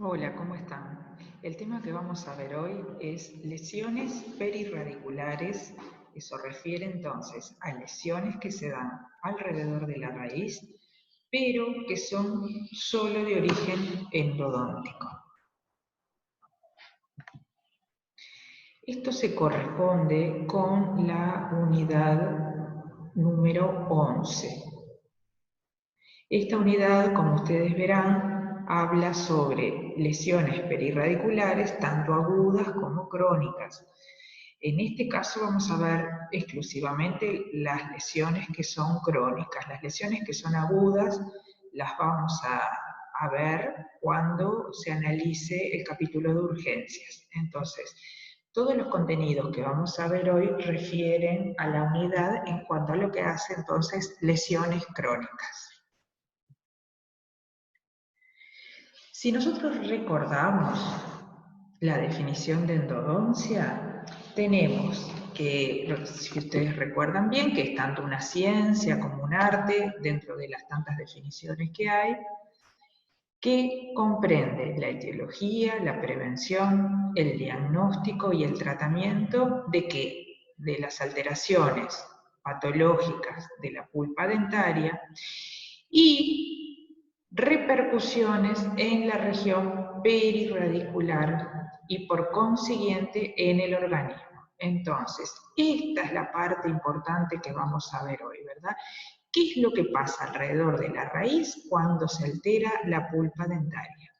Hola, ¿cómo están? El tema que vamos a ver hoy es lesiones perirradiculares. Eso refiere entonces a lesiones que se dan alrededor de la raíz, pero que son solo de origen endodóntico. Esto se corresponde con la unidad número 11. Esta unidad, como ustedes verán, habla sobre lesiones perirradiculares, tanto agudas como crónicas. En este caso vamos a ver exclusivamente las lesiones que son crónicas. Las lesiones que son agudas las vamos a ver cuando se analice el capítulo de urgencias. Entonces, todos los contenidos que vamos a ver hoy refieren a la unidad en cuanto a lo que hace entonces lesiones crónicas. Si nosotros recordamos la definición de endodoncia, tenemos que, si ustedes recuerdan bien, que es tanto una ciencia como un arte, dentro de las tantas definiciones que hay, que comprende la etiología, la prevención, el diagnóstico y el tratamiento de qué? De las alteraciones patológicas de la pulpa dentaria y repercusiones en la región perirradicular y por consiguiente en el organismo. Entonces, esta es la parte importante que vamos a ver hoy, ¿verdad? ¿Qué es lo que pasa alrededor de la raíz cuando se altera la pulpa dentaria?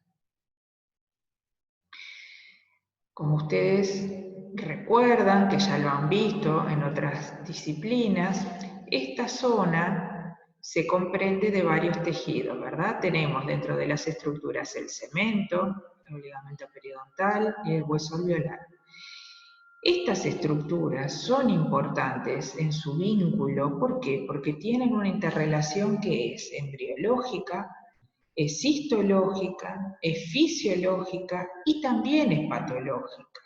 Como ustedes recuerdan, que ya lo han visto en otras disciplinas, esta zona se comprende de varios tejidos, ¿verdad? Tenemos dentro de las estructuras el cemento, el ligamento periodontal y el hueso alveolar. Estas estructuras son importantes en su vínculo, ¿por qué? Porque tienen una interrelación que es embriológica, es histológica, es fisiológica y también es patológica.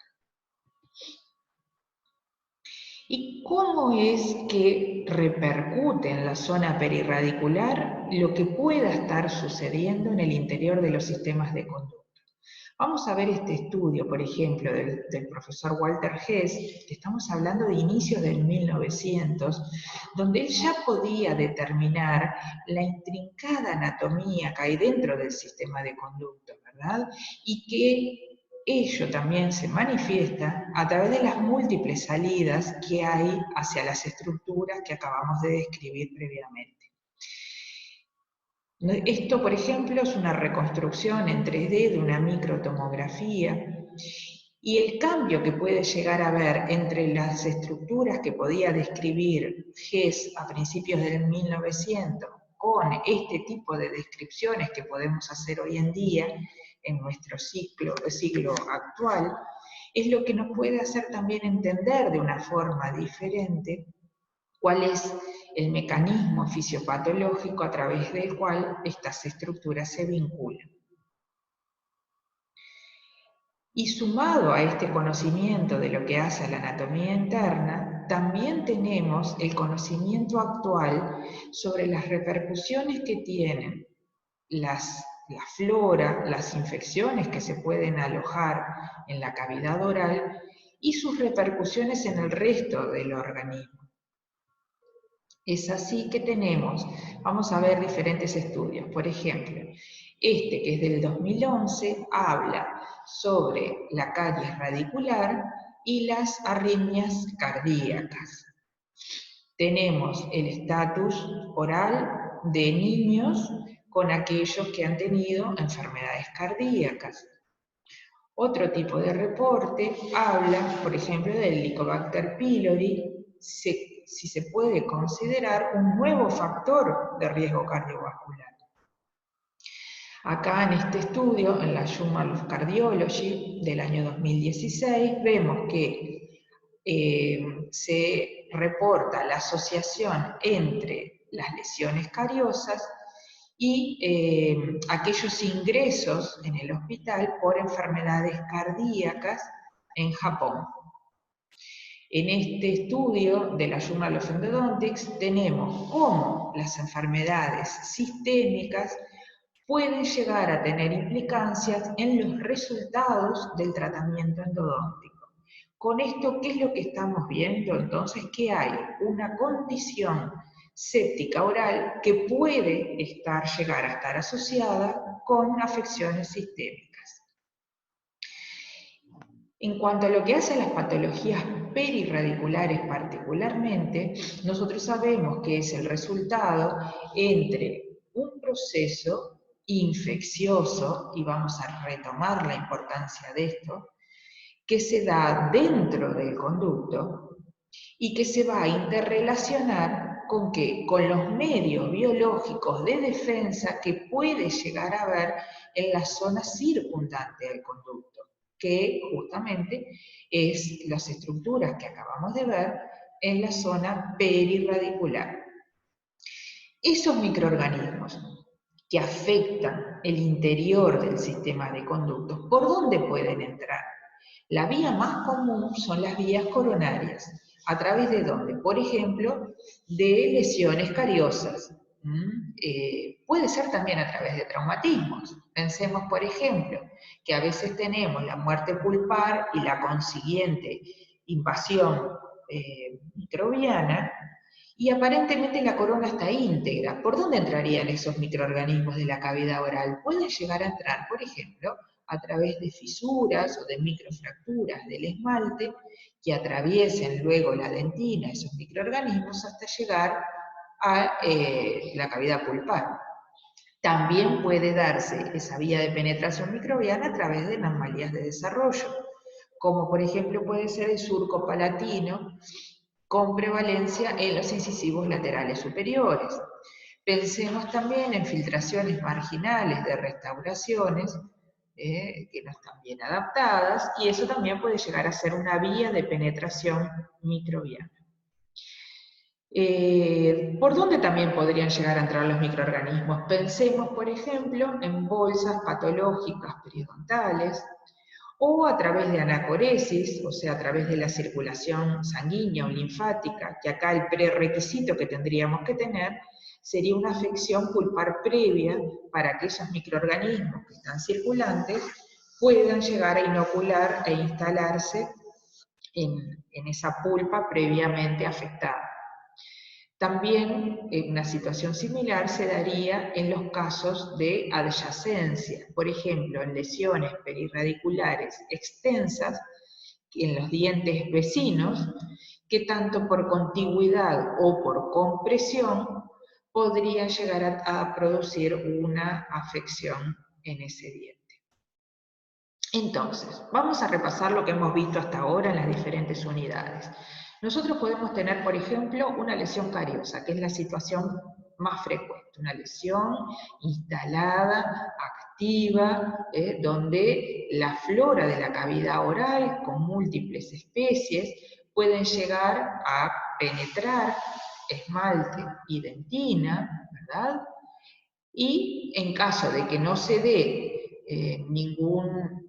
¿Y cómo es que repercute en la zona perirradicular lo que pueda estar sucediendo en el interior de los sistemas de conducta? Vamos a ver este estudio, por ejemplo, del profesor Walter Hess, que estamos hablando de inicios del 1900, donde él ya podía determinar la intrincada anatomía que hay dentro del sistema de conducta, ¿verdad? Y que ello también se manifiesta a través de las múltiples salidas que hay hacia las estructuras que acabamos de describir previamente. Esto, por ejemplo, es una reconstrucción en 3D de una microtomografía y el cambio que puede llegar a haber entre las estructuras que podía describir Hess a principios del 1900 con este tipo de descripciones que podemos hacer hoy en día en nuestro siglo actual, es lo que nos puede hacer también entender de una forma diferente cuál es el mecanismo fisiopatológico a través del cual estas estructuras se vinculan. Y sumado a este conocimiento de lo que hace a la anatomía interna, también tenemos el conocimiento actual sobre las repercusiones que tienen la flora, las infecciones que se pueden alojar en la cavidad oral y sus repercusiones en el resto del organismo. Es así que tenemos, vamos a ver diferentes estudios. Por ejemplo, este que es del 2011 habla sobre la caries radicular y las arritmias cardíacas. Tenemos el estatus oral de niños con aquellos que han tenido enfermedades cardíacas. Otro tipo de reporte habla, por ejemplo, del Helicobacter pylori, si se puede considerar un nuevo factor de riesgo cardiovascular. Acá en este estudio, en la Journal of Cardiology del año 2016, vemos que se reporta la asociación entre las lesiones cariosas y aquellos ingresos en el hospital por enfermedades cardíacas en Japón. En este estudio de la Journal of Endodontics tenemos cómo las enfermedades sistémicas pueden llegar a tener implicancias en los resultados del tratamiento endodóntico. Con esto, ¿qué es lo que estamos viendo? Entonces, que hay una condición séptica oral que puede llegar a estar asociada con afecciones sistémicas. En cuanto a lo que hace a las patologías perirradiculares particularmente, nosotros sabemos que es el resultado entre un proceso infeccioso, y vamos a retomar la importancia de esto, que se da dentro del conducto y que se va a interrelacionar con qué? Con los medios biológicos de defensa que puede llegar a haber en la zona circundante del conducto, que justamente es las estructuras que acabamos de ver en la zona perirradicular. Esos microorganismos que afectan el interior del sistema de conductos, ¿por dónde pueden entrar? La vía más común son las vías coronarias. ¿A través de dónde? Por ejemplo, de lesiones cariosas. Puede ser también a través de traumatismos. Pensemos, por ejemplo, que a veces tenemos la muerte pulpar y la consiguiente invasión microbiana, y aparentemente la corona está íntegra. ¿Por dónde entrarían esos microorganismos de la cavidad oral? Pueden llegar a entrar, por ejemplo, a través de fisuras o de microfracturas del esmalte que atraviesen luego la dentina, esos microorganismos, hasta llegar a la cavidad pulpar. También puede darse esa vía de penetración microbiana a través de anomalías de desarrollo, como por ejemplo puede ser el surco palatino, con prevalencia en los incisivos laterales superiores. Pensemos también en filtraciones marginales de restauraciones que no están bien adaptadas, y eso también puede llegar a ser una vía de penetración microbiana. ¿Por dónde también podrían llegar a entrar los microorganismos? Pensemos, por ejemplo, en bolsas patológicas periodontales, o a través de anacoresis, o sea, a través de la circulación sanguínea o linfática, que acá el prerequisito que tendríamos que tener sería una afección pulpar previa para que esos microorganismos que están circulantes puedan llegar a inocular e instalarse en esa pulpa previamente afectada. También una situación similar se daría en los casos de adyacencia, por ejemplo, en lesiones perirradiculares extensas en los dientes vecinos, que tanto por contigüidad o por compresión podrían llegar a producir una afección en ese diente. Entonces, vamos a repasar lo que hemos visto hasta ahora en las diferentes unidades. Nosotros podemos tener, por ejemplo, una lesión cariosa, que es la situación más frecuente, una lesión instalada, activa, donde la flora de la cavidad oral, con múltiples especies, pueden llegar a penetrar esmalte y dentina, ¿verdad? Y en caso de que no se dé ningún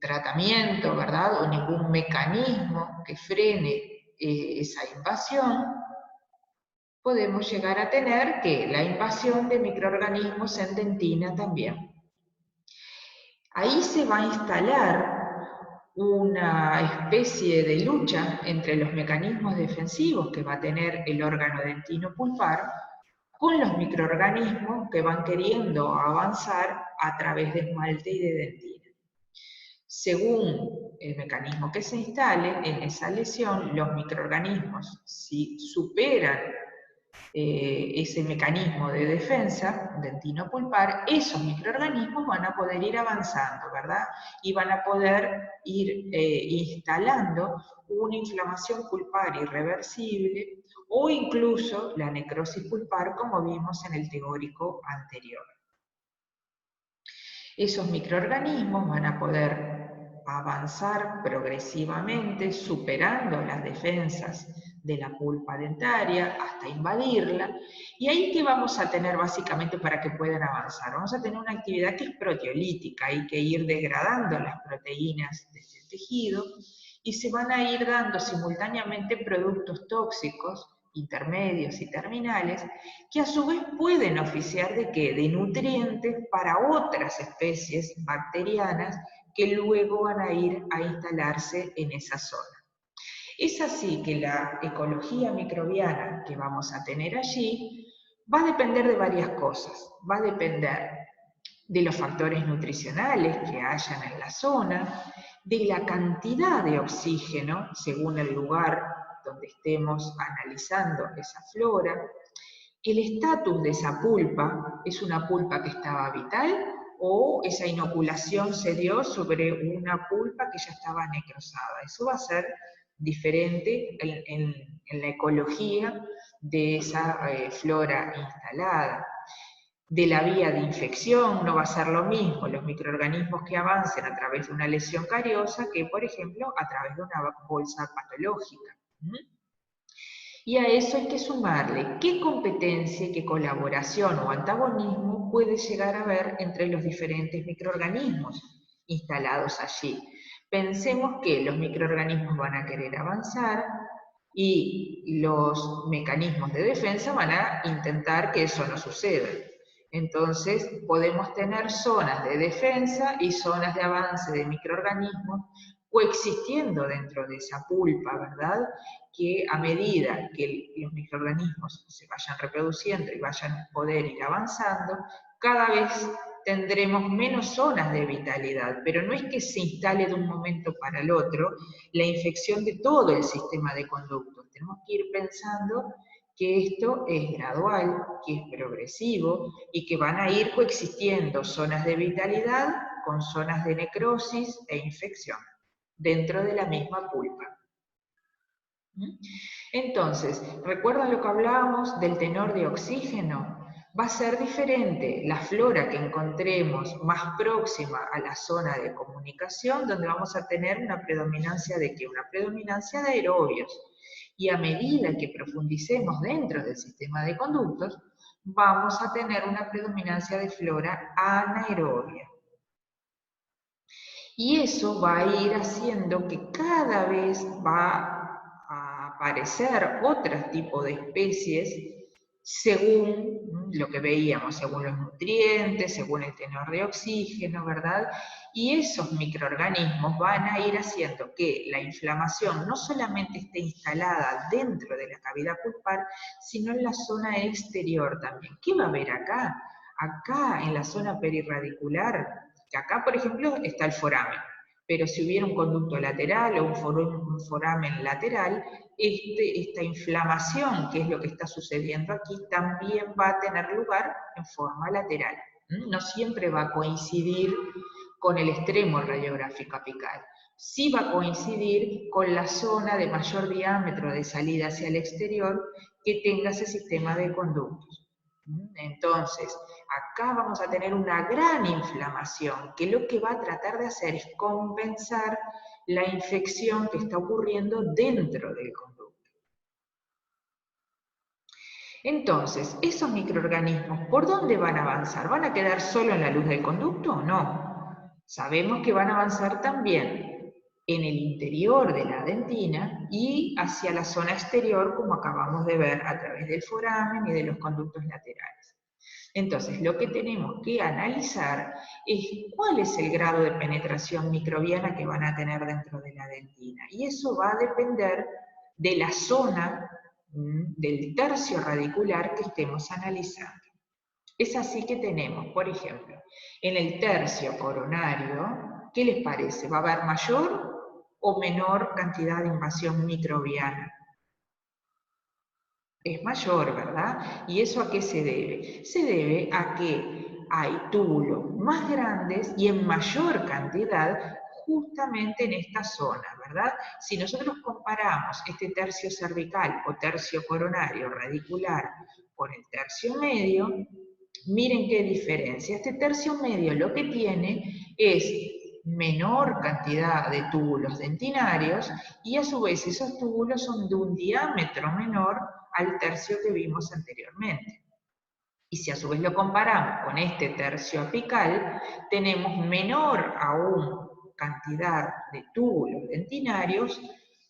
tratamiento, ¿verdad? O ningún mecanismo que frene esa invasión, podemos llegar a tener que la invasión de microorganismos en dentina también. Ahí se va a instalar una especie de lucha entre los mecanismos defensivos que va a tener el órgano dentino pulpar con los microorganismos que van queriendo avanzar a través de esmalte y de dentina. Según el mecanismo que se instale en esa lesión, los microorganismos, si superan ese mecanismo de defensa dentino-pulpar, esos microorganismos van a poder ir avanzando, ¿verdad? Y van a poder ir instalando una inflamación pulpar irreversible o incluso la necrosis pulpar, como vimos en el teórico anterior. Esos microorganismos van a poder avanzar progresivamente, superando las defensas de la pulpa dentaria hasta invadirla. ¿Y ahí qué vamos a tener básicamente para que puedan avanzar? Vamos a tener una actividad que es proteolítica, hay que ir degradando las proteínas de este tejido y se van a ir dando simultáneamente productos tóxicos intermedios y terminales, que a su vez pueden oficiar de ¿qué? De nutrientes para otras especies bacterianas que luego van a ir a instalarse en esa zona. Es así que la ecología microbiana que vamos a tener allí va a depender de varias cosas. Va a depender de los factores nutricionales que hayan en la zona, de la cantidad de oxígeno según el lugar donde estemos analizando esa flora, el estatus de esa pulpa, ¿es una pulpa que estaba vital o esa inoculación se dio sobre una pulpa que ya estaba necrosada? Eso va a ser diferente en la ecología de esa flora instalada. De la vía de infección no va a ser lo mismo los microorganismos que avancen a través de una lesión cariosa que, por ejemplo, a través de una bolsa patológica. Y a eso hay que sumarle qué competencia y qué colaboración o antagonismo puede llegar a haber entre los diferentes microorganismos instalados allí. Pensemos que los microorganismos van a querer avanzar y los mecanismos de defensa van a intentar que eso no suceda. Entonces podemos tener zonas de defensa y zonas de avance de microorganismos coexistiendo dentro de esa pulpa, ¿verdad? Que a medida que los microorganismos se vayan reproduciendo y vayan a poder ir avanzando, cada vez tendremos menos zonas de vitalidad, pero no es que se instale de un momento para el otro la infección de todo el sistema de conductos. Tenemos que ir pensando que esto es gradual, que es progresivo y que van a ir coexistiendo zonas de vitalidad con zonas de necrosis e infección dentro de la misma pulpa. Entonces, ¿recuerdan lo que hablábamos del tenor de oxígeno? Va a ser diferente la flora que encontremos más próxima a la zona de comunicación, donde vamos a tener una predominancia de ¿qué? Una predominancia de aerobios. Y a medida que profundicemos dentro del sistema de conductos, vamos a tener una predominancia de flora anaerobia. Y eso va a ir haciendo que cada vez va a aparecer otro tipo de especies según lo que veíamos, según los nutrientes, según el tenor de oxígeno, ¿verdad? Y esos microorganismos van a ir haciendo que la inflamación no solamente esté instalada dentro de la cavidad pulpar, sino en la zona exterior también. ¿Qué va a haber acá? Acá en la zona perirradicular, que acá, por ejemplo, está el foramen, pero si hubiera un conducto lateral o un foramen lateral, esta inflamación, que es lo que está sucediendo aquí, también va a tener lugar en forma lateral. No siempre va a coincidir con el extremo radiográfico apical. Sí va a coincidir con la zona de mayor diámetro de salida hacia el exterior que tenga ese sistema de conductos. Entonces, acá vamos a tener una gran inflamación, que lo que va a tratar de hacer es compensar la infección que está ocurriendo dentro del conducto. Entonces, esos microorganismos, ¿por dónde van a avanzar? ¿Van a quedar solo en la luz del conducto o no? Sabemos que van a avanzar también en el interior de la dentina y hacia la zona exterior, como acabamos de ver a través del foramen y de los conductos laterales. Entonces, lo que tenemos que analizar es cuál es el grado de penetración microbiana que van a tener dentro de la dentina. Y eso va a depender de la zona del tercio radicular que estemos analizando. Es así que tenemos, por ejemplo, en el tercio coronario, ¿qué les parece? ¿Va a haber mayor o menor cantidad de invasión microbiana? Es mayor, ¿verdad? ¿Y eso a qué se debe? Se debe a que hay túbulos más grandes y en mayor cantidad justamente en esta zona, ¿verdad? Si nosotros comparamos este tercio cervical o tercio coronario radicular con el tercio medio, miren qué diferencia. Este tercio medio lo que tiene es menor cantidad de túbulos dentinarios y a su vez esos túbulos son de un diámetro menor al tercio que vimos anteriormente. Y si a su vez lo comparamos con este tercio apical, tenemos menor aún cantidad de túbulos dentinarios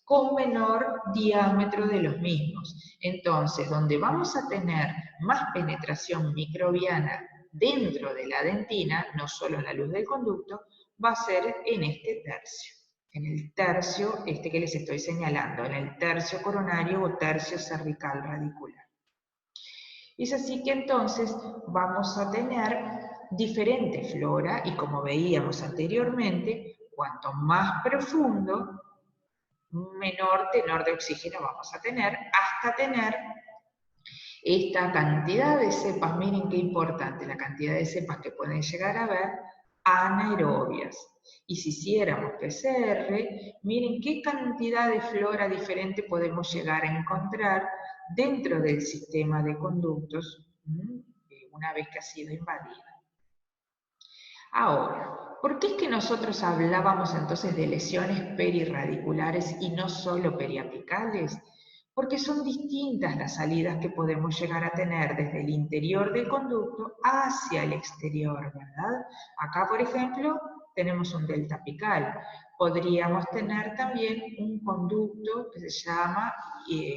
con menor diámetro de los mismos. Entonces, donde vamos a tener más penetración microbiana dentro de la dentina, no solo en la luz del conducto, va a ser en este tercio. En el tercio, este que les estoy señalando, en el tercio coronario o tercio cervical radicular. Es así que entonces vamos a tener diferente flora y como veíamos anteriormente, cuanto más profundo, menor tenor de oxígeno vamos a tener hasta tener esta cantidad de cepas. Miren qué importante la cantidad de cepas que pueden llegar a ver anaerobias. Y si hiciéramos PCR, miren qué cantidad de flora diferente podemos llegar a encontrar dentro del sistema de conductos una vez que ha sido invadida. Ahora, ¿por qué es que nosotros hablábamos entonces de lesiones perirradiculares y no solo periapicales? Porque son distintas las salidas que podemos llegar a tener desde el interior del conducto hacia el exterior, ¿verdad? Acá, por ejemplo, tenemos un delta apical. Podríamos tener también un conducto que se llama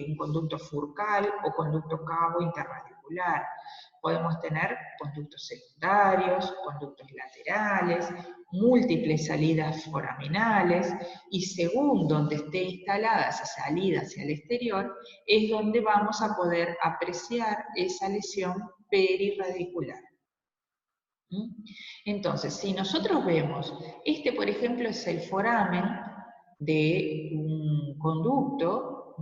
un conducto furcal o conducto cabo interradicular. Podemos tener conductos secundarios, conductos laterales, múltiples salidas foraminales, y según donde esté instalada esa salida hacia el exterior, es donde vamos a poder apreciar esa lesión perirradicular. Entonces, si nosotros vemos, este por ejemplo es el foramen de un conducto,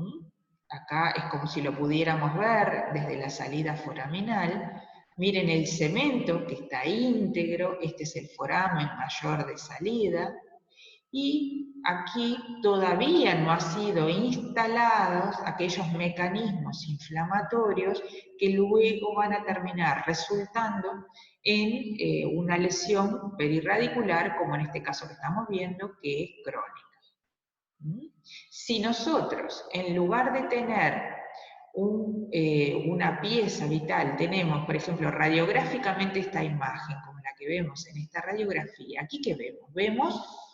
acá es como si lo pudiéramos ver desde la salida foraminal. Miren el cemento que está íntegro, este es el foramen mayor de salida, y aquí todavía no han sido instalados aquellos mecanismos inflamatorios que luego van a terminar resultando en una lesión perirradicular, como en este caso que estamos viendo, que es crónica. Si nosotros, en lugar de tener una pieza vital, tenemos, por ejemplo, radiográficamente esta imagen, como la que vemos en esta radiografía, ¿aquí qué vemos? Vemos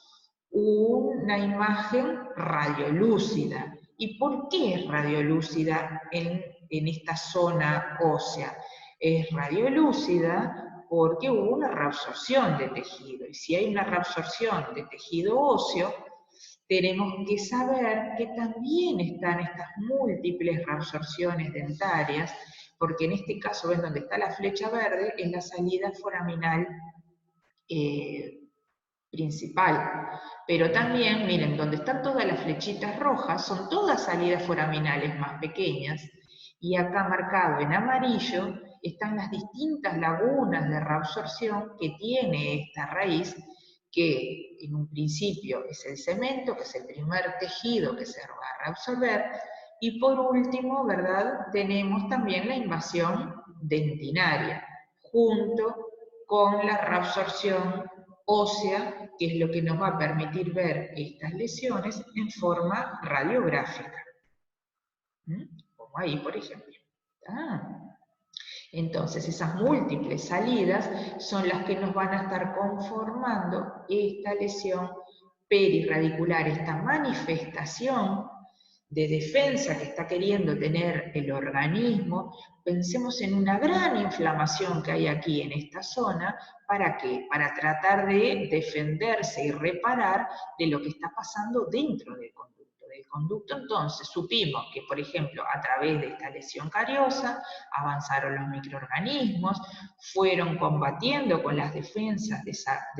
una imagen radiolúcida. ¿Y por qué es radiolúcida en esta zona ósea? Es radiolúcida porque hubo una reabsorción de tejido. Y si hay una reabsorción de tejido óseo, tenemos que saber que también están estas múltiples reabsorciones dentarias, porque en este caso, ven donde está la flecha verde, es la salida foraminal principal. Pero también, miren, donde están todas las flechitas rojas, son todas salidas foraminales más pequeñas, y acá marcado en amarillo están las distintas lagunas de reabsorción que tiene esta raíz, que en un principio es el cemento, que es el primer tejido que se va a reabsorber, y por último, ¿verdad?, tenemos también la invasión dentinaria, junto con la reabsorción ósea, que es lo que nos va a permitir ver estas lesiones en forma radiográfica. Como ahí, por ejemplo. Entonces, esas múltiples salidas son las que nos van a estar conformando esta lesión perirradicular, esta manifestación de defensa que está queriendo tener el organismo. Pensemos en una gran inflamación que hay aquí en esta zona. ¿Para qué? Para tratar de defenderse y reparar de lo que está pasando dentro del conducto. Del conducto, entonces, supimos que, por ejemplo, a través de esta lesión cariosa, avanzaron los microorganismos, fueron combatiendo con las defensas de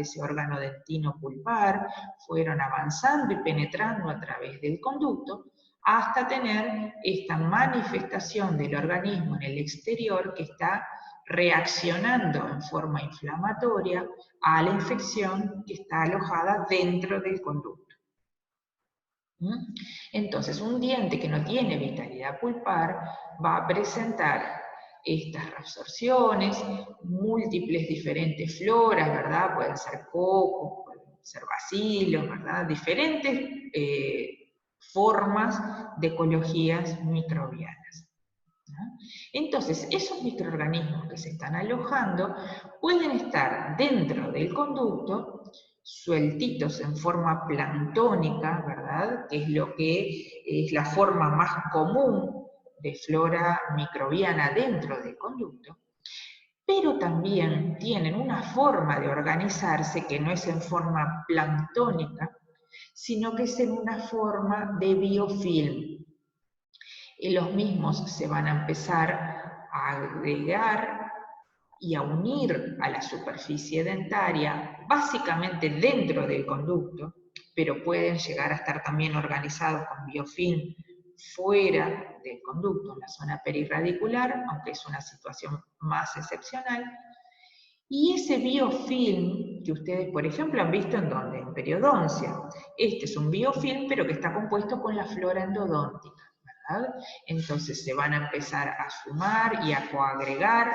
ese órgano dentino pulpar, fueron avanzando y penetrando a través del conducto, hasta tener esta manifestación del organismo en el exterior que está reaccionando en forma inflamatoria a la infección que está alojada dentro del conducto. Entonces, un diente que no tiene vitalidad pulpar va a presentar estas reabsorciones, múltiples diferentes floras, ¿verdad? Pueden ser cocos, pueden ser bacilos, ¿verdad? Diferentes formas de ecologías microbianas. Entonces, esos microorganismos que se están alojando pueden estar dentro del conducto sueltitos en forma planctónica, ¿verdad? Que es lo que es la forma más común de flora microbiana dentro del conducto, pero también tienen una forma de organizarse que no es en forma planctónica, sino que es en una forma de biofilm. Y los mismos se van a empezar a agregar y a unir a la superficie dentaria, básicamente dentro del conducto, pero pueden llegar a estar también organizados con biofilm fuera del conducto, en la zona perirradicular, aunque es una situación más excepcional. Y ese biofilm que ustedes, por ejemplo, han visto en donde, en periodoncia, este es un biofilm, pero que está compuesto con la flora endodóntica, ¿verdad? Entonces se van a empezar a sumar y a coagregar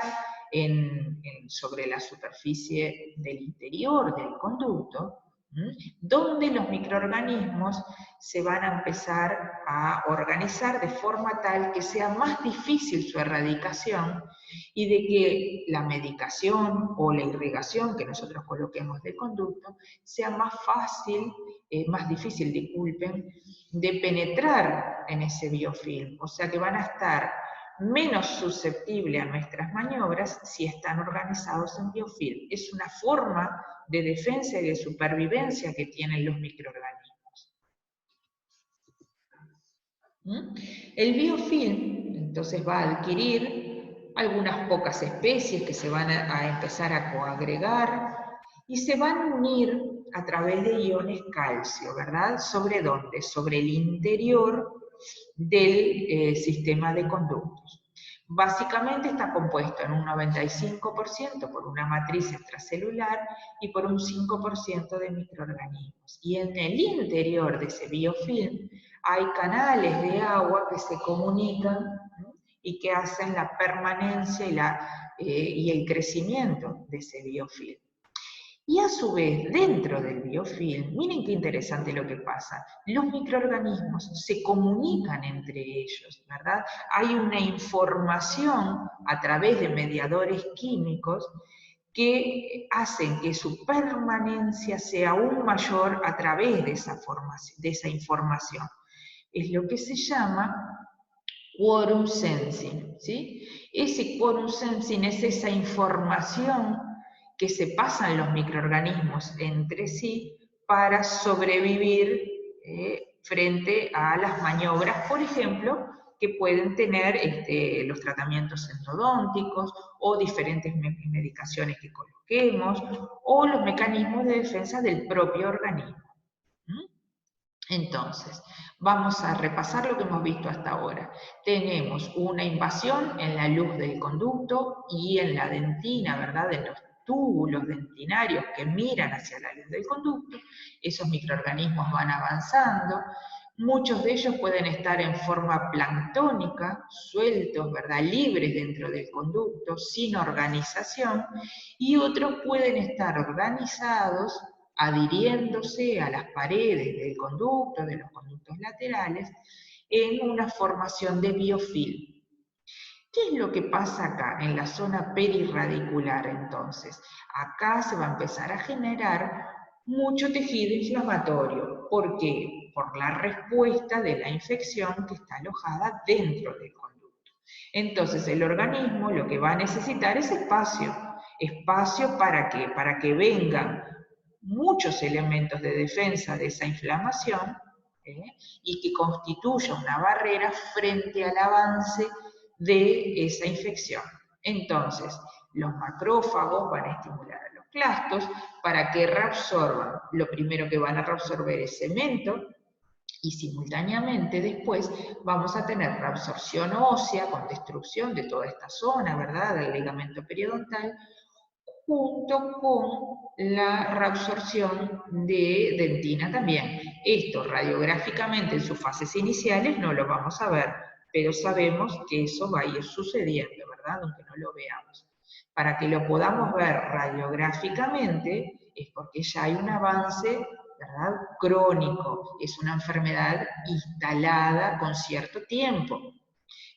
sobre la superficie del interior del conducto, donde los microorganismos se van a empezar a organizar de forma tal que sea más difícil su erradicación y de que la medicación o la irrigación que nosotros coloquemos del conducto sea más fácil, más difícil, disculpen, de penetrar en ese biofilm. O sea que van a estar menos susceptibles a nuestras maniobras si están organizados en biofilm. Es una forma de defensa y de supervivencia que tienen los microorganismos. El biofilm, entonces, va a adquirir algunas pocas especies que se van a empezar a coagregar y se van a unir a través de iones calcio, ¿verdad? ¿Sobre dónde? Sobre el interior del sistema de conductos. Básicamente está compuesto en un 95% por una matriz extracelular y por un 5% de microorganismos. Y en el interior de ese biofilm hay canales de agua que se comunican, ¿no?, y que hacen la permanencia y el crecimiento de ese biofilm. Y a su vez, dentro del biofilm, miren qué interesante lo que pasa, los microorganismos se comunican entre ellos, ¿verdad? Hay una información a través de mediadores químicos que hacen que su permanencia sea aún mayor a través de esa información. Es lo que se llama quorum sensing, ¿sí? Ese quorum sensing es esa información que se pasan los microorganismos entre sí para sobrevivir frente a las maniobras, por ejemplo, que pueden tener los tratamientos endodónticos o diferentes medicaciones que coloquemos o los mecanismos de defensa del propio organismo. Entonces, vamos a repasar lo que hemos visto hasta ahora. Tenemos una invasión en la luz del conducto y en la dentina, ¿verdad?, en los túbulos dentinarios que miran hacia la luz del conducto. Esos microorganismos van avanzando. Muchos de ellos pueden estar en forma planctónica, sueltos, ¿verdad?, libres dentro del conducto, sin organización, y otros pueden estar organizados, adhiriéndose a las paredes del conducto, de los conductos laterales, en una formación de biofilm. ¿Qué es lo que pasa acá, en la zona perirradicular entonces? Acá se va a empezar a generar mucho tejido inflamatorio. ¿Por qué? Por la respuesta de la infección que está alojada dentro del conducto. Entonces el organismo lo que va a necesitar es espacio. ¿Espacio para qué? Para que vengan muchos elementos de defensa de esa inflamación y que constituya una barrera frente al avance de esa infección. Entonces, los macrófagos van a estimular a los clastos para que reabsorban. Lo primero que van a reabsorber es cemento, y simultáneamente después vamos a tener reabsorción ósea con destrucción de toda esta zona, ¿verdad?, del ligamento periodontal, junto con la reabsorción de dentina también. Esto radiográficamente en sus fases iniciales no lo vamos a ver, pero sabemos que eso va a ir sucediendo, ¿verdad?, aunque no lo veamos. Para que lo podamos ver radiográficamente es porque ya hay un avance, ¿verdad?, crónico, es una enfermedad instalada con cierto tiempo.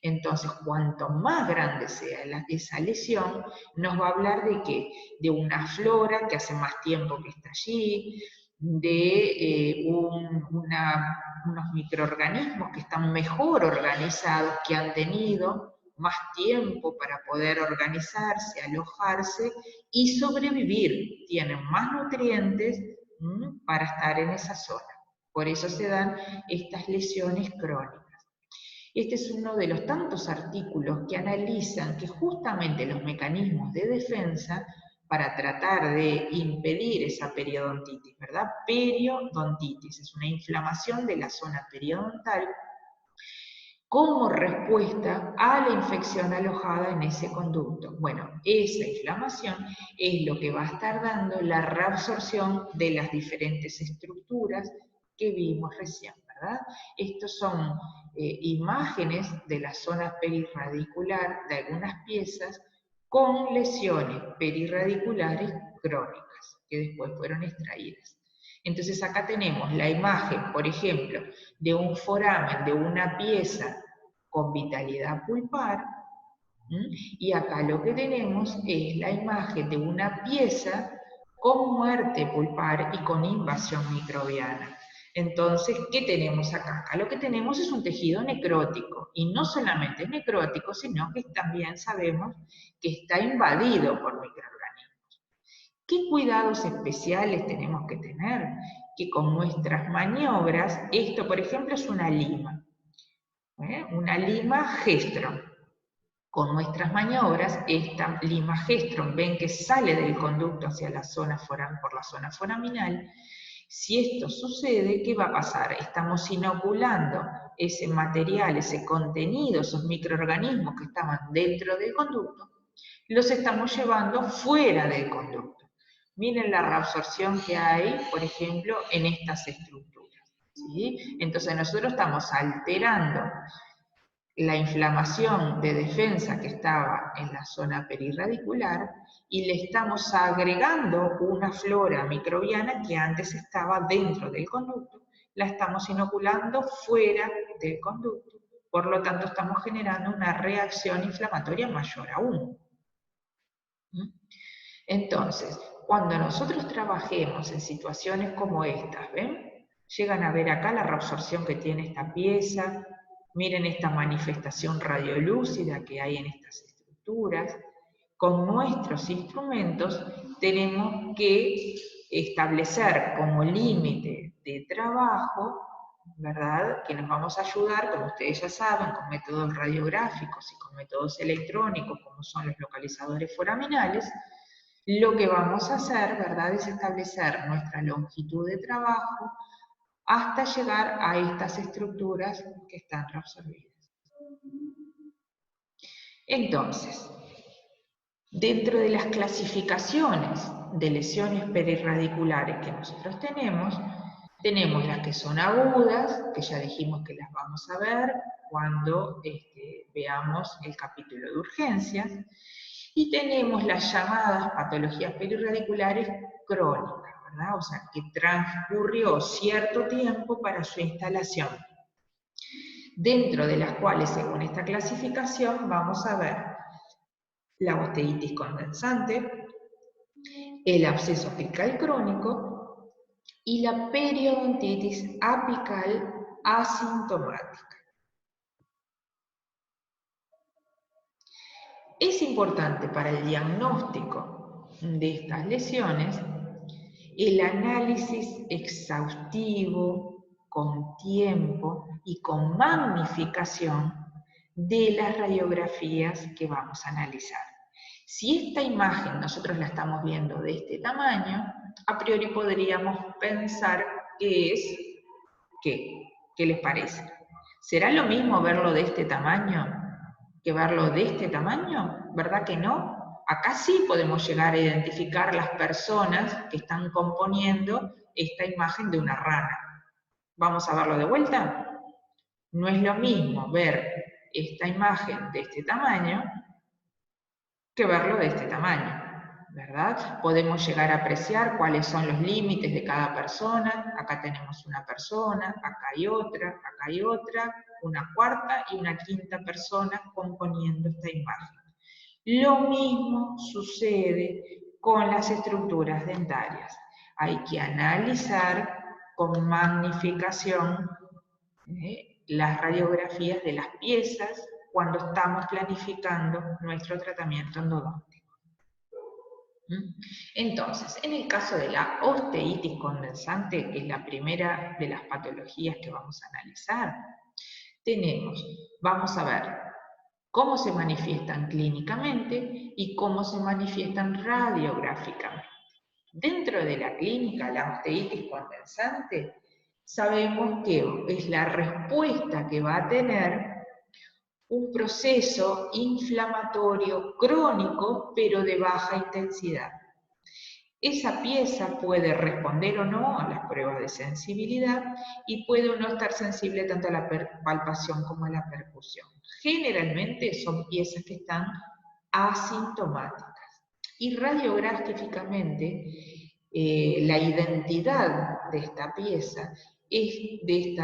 Entonces, cuanto más grande sea esa lesión, nos va a hablar de qué, de una flora que hace más tiempo que está allí, de unos microorganismos que están mejor organizados, que han tenido más tiempo para poder organizarse, alojarse y sobrevivir. Tienen más nutrientes para estar en esa zona. Por eso se dan estas lesiones crónicas. Este es uno de los tantos artículos que analizan que justamente los mecanismos de defensa para tratar de impedir esa periodontitis, ¿verdad? Periodontitis es una inflamación de la zona periodontal como respuesta a la infección alojada en ese conducto. Bueno, esa inflamación es lo que va a estar dando la reabsorción de las diferentes estructuras que vimos recién, ¿verdad? Estos son imágenes de la zona perirradicular de algunas piezas con lesiones perirradiculares crónicas que después fueron extraídas. Entonces acá tenemos la imagen, por ejemplo, de un foramen de una pieza con vitalidad pulpar, y acá lo que tenemos es la imagen de una pieza con muerte pulpar y con invasión microbiana. Entonces, ¿qué tenemos acá? Acá lo que tenemos es un tejido necrótico, y no solamente necrótico, sino que también sabemos que está invadido por microorganismos. ¿Qué cuidados especiales tenemos que tener? Que con nuestras maniobras, esto por ejemplo es una lima, una lima Gestron. Con nuestras maniobras, esta lima Gestron, ven que sale del conducto hacia la zona por la zona foraminal. Si esto sucede, ¿qué va a pasar? Estamos inoculando ese material, ese contenido, esos microorganismos que estaban dentro del conducto, los estamos llevando fuera del conducto. Miren la reabsorción que hay, por ejemplo, en estas estructuras, ¿sí? Entonces nosotros estamos alterando la inflamación de defensa que estaba en la zona perirradicular y le estamos agregando una flora microbiana que antes estaba dentro del conducto, la estamos inoculando fuera del conducto, por lo tanto estamos generando una reacción inflamatoria mayor aún. Entonces, cuando nosotros trabajemos en situaciones como estas, ¿ven? Llegan a ver acá la reabsorción que tiene esta pieza. Miren esta manifestación radiolúcida que hay en estas estructuras. Con nuestros instrumentos tenemos que establecer como límite de trabajo, ¿verdad? Que nos vamos a ayudar, como ustedes ya saben, con métodos radiográficos y con métodos electrónicos, como son los localizadores foraminales. Lo que vamos a hacer, ¿verdad?, es establecer nuestra longitud de trabajo hasta llegar a estas estructuras que están reabsorbidas. Entonces, dentro de las clasificaciones de lesiones perirradiculares que nosotros tenemos las que son agudas, que ya dijimos que las vamos a ver cuando veamos el capítulo de urgencias, y tenemos las llamadas patologías perirradiculares crónicas, ¿verdad? O sea, que transcurrió cierto tiempo para su instalación, dentro de las cuales, según esta clasificación, vamos a ver la osteitis condensante, el absceso apical crónico y la periodontitis apical asintomática. Es importante para el diagnóstico de estas lesiones el análisis exhaustivo, con tiempo y con magnificación de las radiografías que vamos a analizar. Si esta imagen nosotros la estamos viendo de este tamaño, a priori podríamos pensar que es ¿qué? ¿Qué les parece? ¿Será lo mismo verlo de este tamaño que verlo de este tamaño? ¿Verdad que no? Acá sí podemos llegar a identificar las personas que están componiendo esta imagen de una rana. ¿Vamos a verlo de vuelta? No es lo mismo ver esta imagen de este tamaño que verlo de este tamaño. ¿verdad? Podemos llegar a apreciar cuáles son los límites de cada persona. Acá tenemos una persona, acá hay otra, una cuarta y una quinta persona componiendo esta imagen. Lo mismo sucede con las estructuras dentarias. Hay que analizar con magnificación las radiografías de las piezas cuando estamos planificando nuestro tratamiento endodóntico. Entonces, en el caso de la osteitis condensante, que es la primera de las patologías que vamos a analizar, vamos a ver cómo se manifiestan clínicamente y cómo se manifiestan radiográficamente. Dentro de la clínica, la osteitis condensante, sabemos que es la respuesta que va a tener un proceso inflamatorio crónico, pero de baja intensidad. Esa pieza puede responder o no a las pruebas de sensibilidad y puede o no estar sensible tanto a la palpación como a la percusión. Generalmente son piezas que están asintomáticas. Y radiográficamente, la identidad de esta pieza, de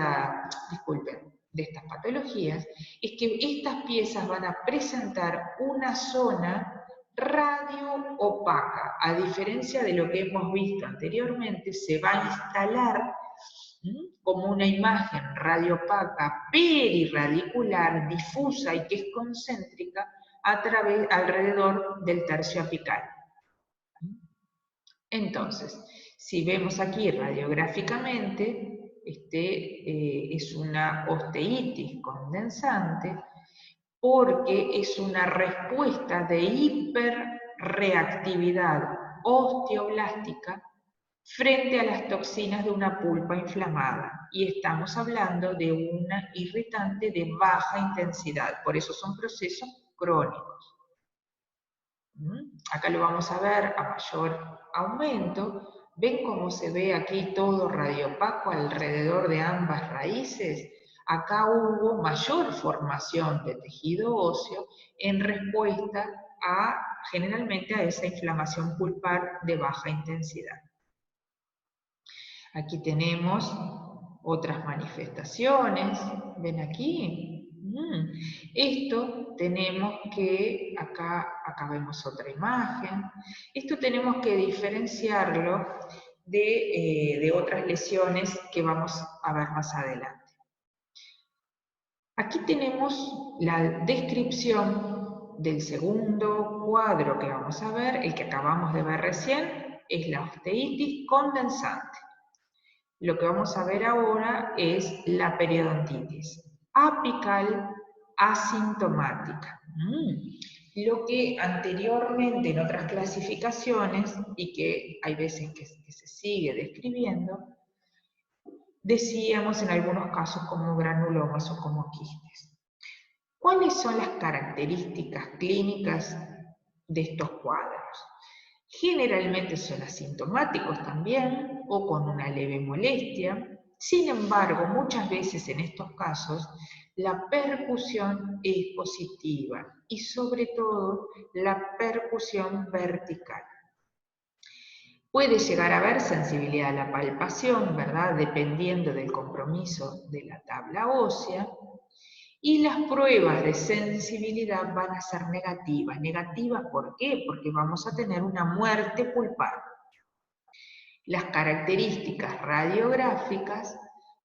estas patologías, es que estas piezas van a presentar una zona radio opaca. A diferencia de lo que hemos visto anteriormente, se va a instalar como una imagen radio opaca, perirradicular, difusa y que es concéntrica alrededor del tercio apical. Entonces, si vemos aquí radiográficamente, es una osteitis condensante porque es una respuesta de hiperreactividad osteoblástica frente a las toxinas de una pulpa inflamada. Y estamos hablando de una irritante de baja intensidad, por eso son procesos crónicos. Acá lo vamos a ver a mayor aumento. ¿Ven cómo se ve aquí todo radiopaco alrededor de ambas raíces? Acá hubo mayor formación de tejido óseo en respuesta generalmente a esa inflamación pulpar de baja intensidad. Aquí tenemos otras manifestaciones. ¿Ven aquí? Esto tenemos que, acá vemos otra imagen, esto tenemos que diferenciarlo de otras lesiones que vamos a ver más adelante. Aquí tenemos la descripción del segundo cuadro que vamos a ver, el que acabamos de ver recién, es la osteitis condensante. Lo que vamos a ver ahora es la periodontitis apical asintomática. Lo que anteriormente en otras clasificaciones, y que hay veces que se sigue describiendo, decíamos en algunos casos como granulomas o como quistes. ¿Cuáles son las características clínicas de estos cuadros? Generalmente son asintomáticos también o con una leve molestia. Sin embargo, muchas veces en estos casos la percusión es positiva y sobre todo la percusión vertical. Puede llegar a haber sensibilidad a la palpación, ¿verdad? Dependiendo del compromiso de la tabla ósea. Y las pruebas de sensibilidad van a ser negativas. ¿Negativas por qué? Porque vamos a tener una muerte pulpar. Las características radiográficas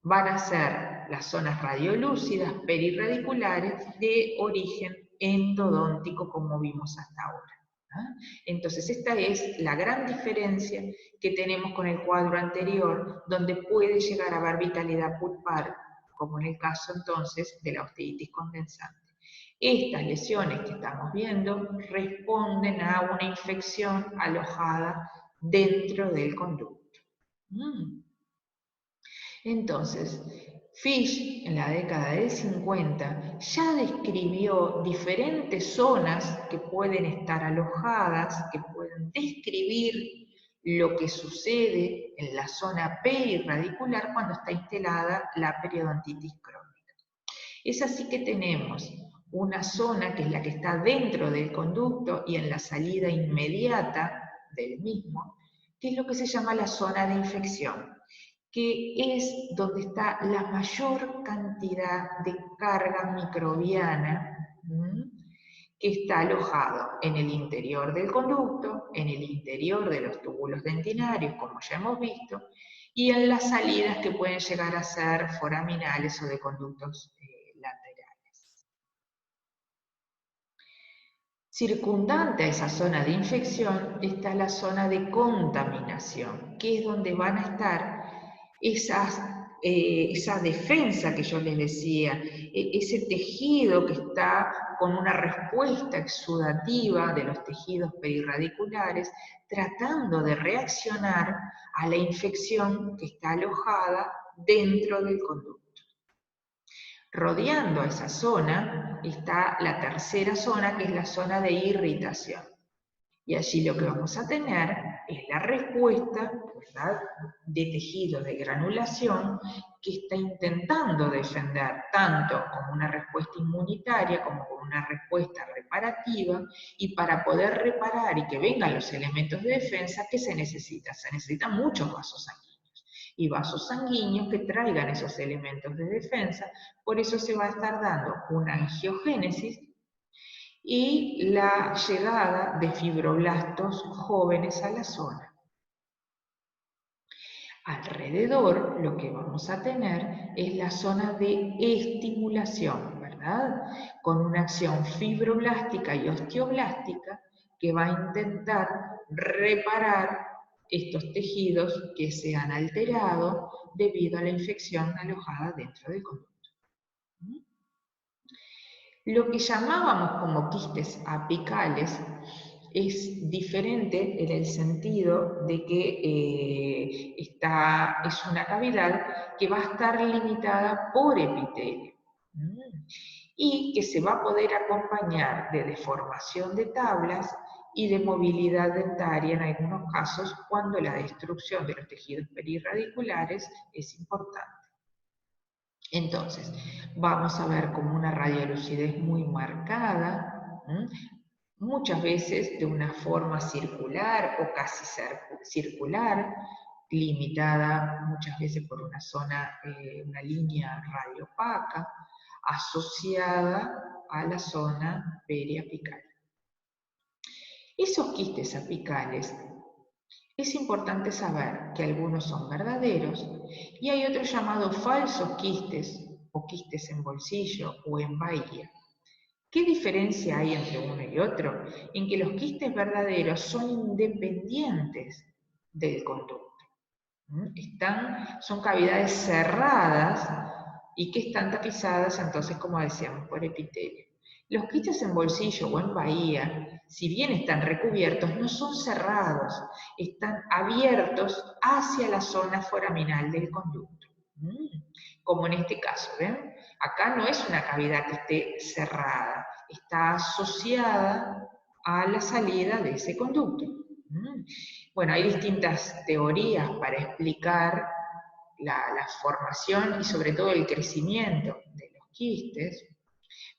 van a ser las zonas radiolúcidas perirradiculares de origen endodóntico, como vimos hasta ahora. Entonces, esta es la gran diferencia que tenemos con el cuadro anterior, donde puede llegar a haber vitalidad pulpar, como en el caso entonces de la osteitis condensante. Estas lesiones que estamos viendo responden a una infección alojada dentro del conducto. Entonces, Fish, en la década del 50, ya describió diferentes zonas que pueden estar alojadas, que pueden describir lo que sucede en la zona perirradicular cuando está instalada la periodontitis crónica. Es así que tenemos una zona que es la que está dentro del conducto y en la salida inmediata del mismo, que es lo que se llama la zona de infección, que es donde está la mayor cantidad de carga microbiana que está alojado en el interior del conducto, en el interior de los túbulos dentinarios, como ya hemos visto, y en las salidas que pueden llegar a ser foraminales o de conductos laterales. Circundante a esa zona de infección está la zona de contaminación, que es donde van a estar esa defensa que yo les decía, ese tejido que está con una respuesta exudativa de los tejidos perirradiculares, tratando de reaccionar a la infección que está alojada dentro del conducto. Rodeando a esa zona está la tercera zona, que es la zona de irritación. Y allí lo que vamos a tener es la respuesta, ¿verdad?, de tejido de granulación que está intentando defender tanto como una respuesta inmunitaria como como una respuesta reparativa, y para poder reparar y que vengan los elementos de defensa, ¿qué se necesita? Se necesitan muchos vasos sanguíneos. Y vasos sanguíneos que traigan esos elementos de defensa, por eso se va a estar dando una angiogénesis y la llegada de fibroblastos jóvenes a la zona. Alrededor lo que vamos a tener es la zona de estimulación, ¿verdad? Con una acción fibroblástica y osteoblástica que va a intentar reparar estos tejidos que se han alterado debido a la infección alojada dentro del conducto. Lo que llamábamos como quistes apicales es diferente en el sentido de que es una cavidad que va a estar limitada por epitelio y que se va a poder acompañar de deformación de tablas y de movilidad dentaria en algunos casos cuando la destrucción de los tejidos perirradiculares es importante. Entonces, vamos a ver como una radiolucidez muy marcada, muchas veces de una forma circular o casi circular, limitada muchas veces por una zona, una línea radiopaca, asociada a la zona periapical. Esos quistes apicales, es importante saber que algunos son verdaderos y hay otros llamados falsos quistes o quistes en bolsillo o en bahía. ¿Qué diferencia hay entre uno y otro? En que los quistes verdaderos son independientes del conducto. Son cavidades cerradas y que están tapizadas, entonces, como decíamos, por epitelio. Los quistes en bolsillo o en bahía, si bien están recubiertos, no son cerrados, están abiertos hacia la zona foraminal del conducto. Como en este caso, ¿ven? Acá no es una cavidad que esté cerrada, está asociada a la salida de ese conducto. Bueno, hay distintas teorías para explicar la formación y sobre todo el crecimiento de los quistes,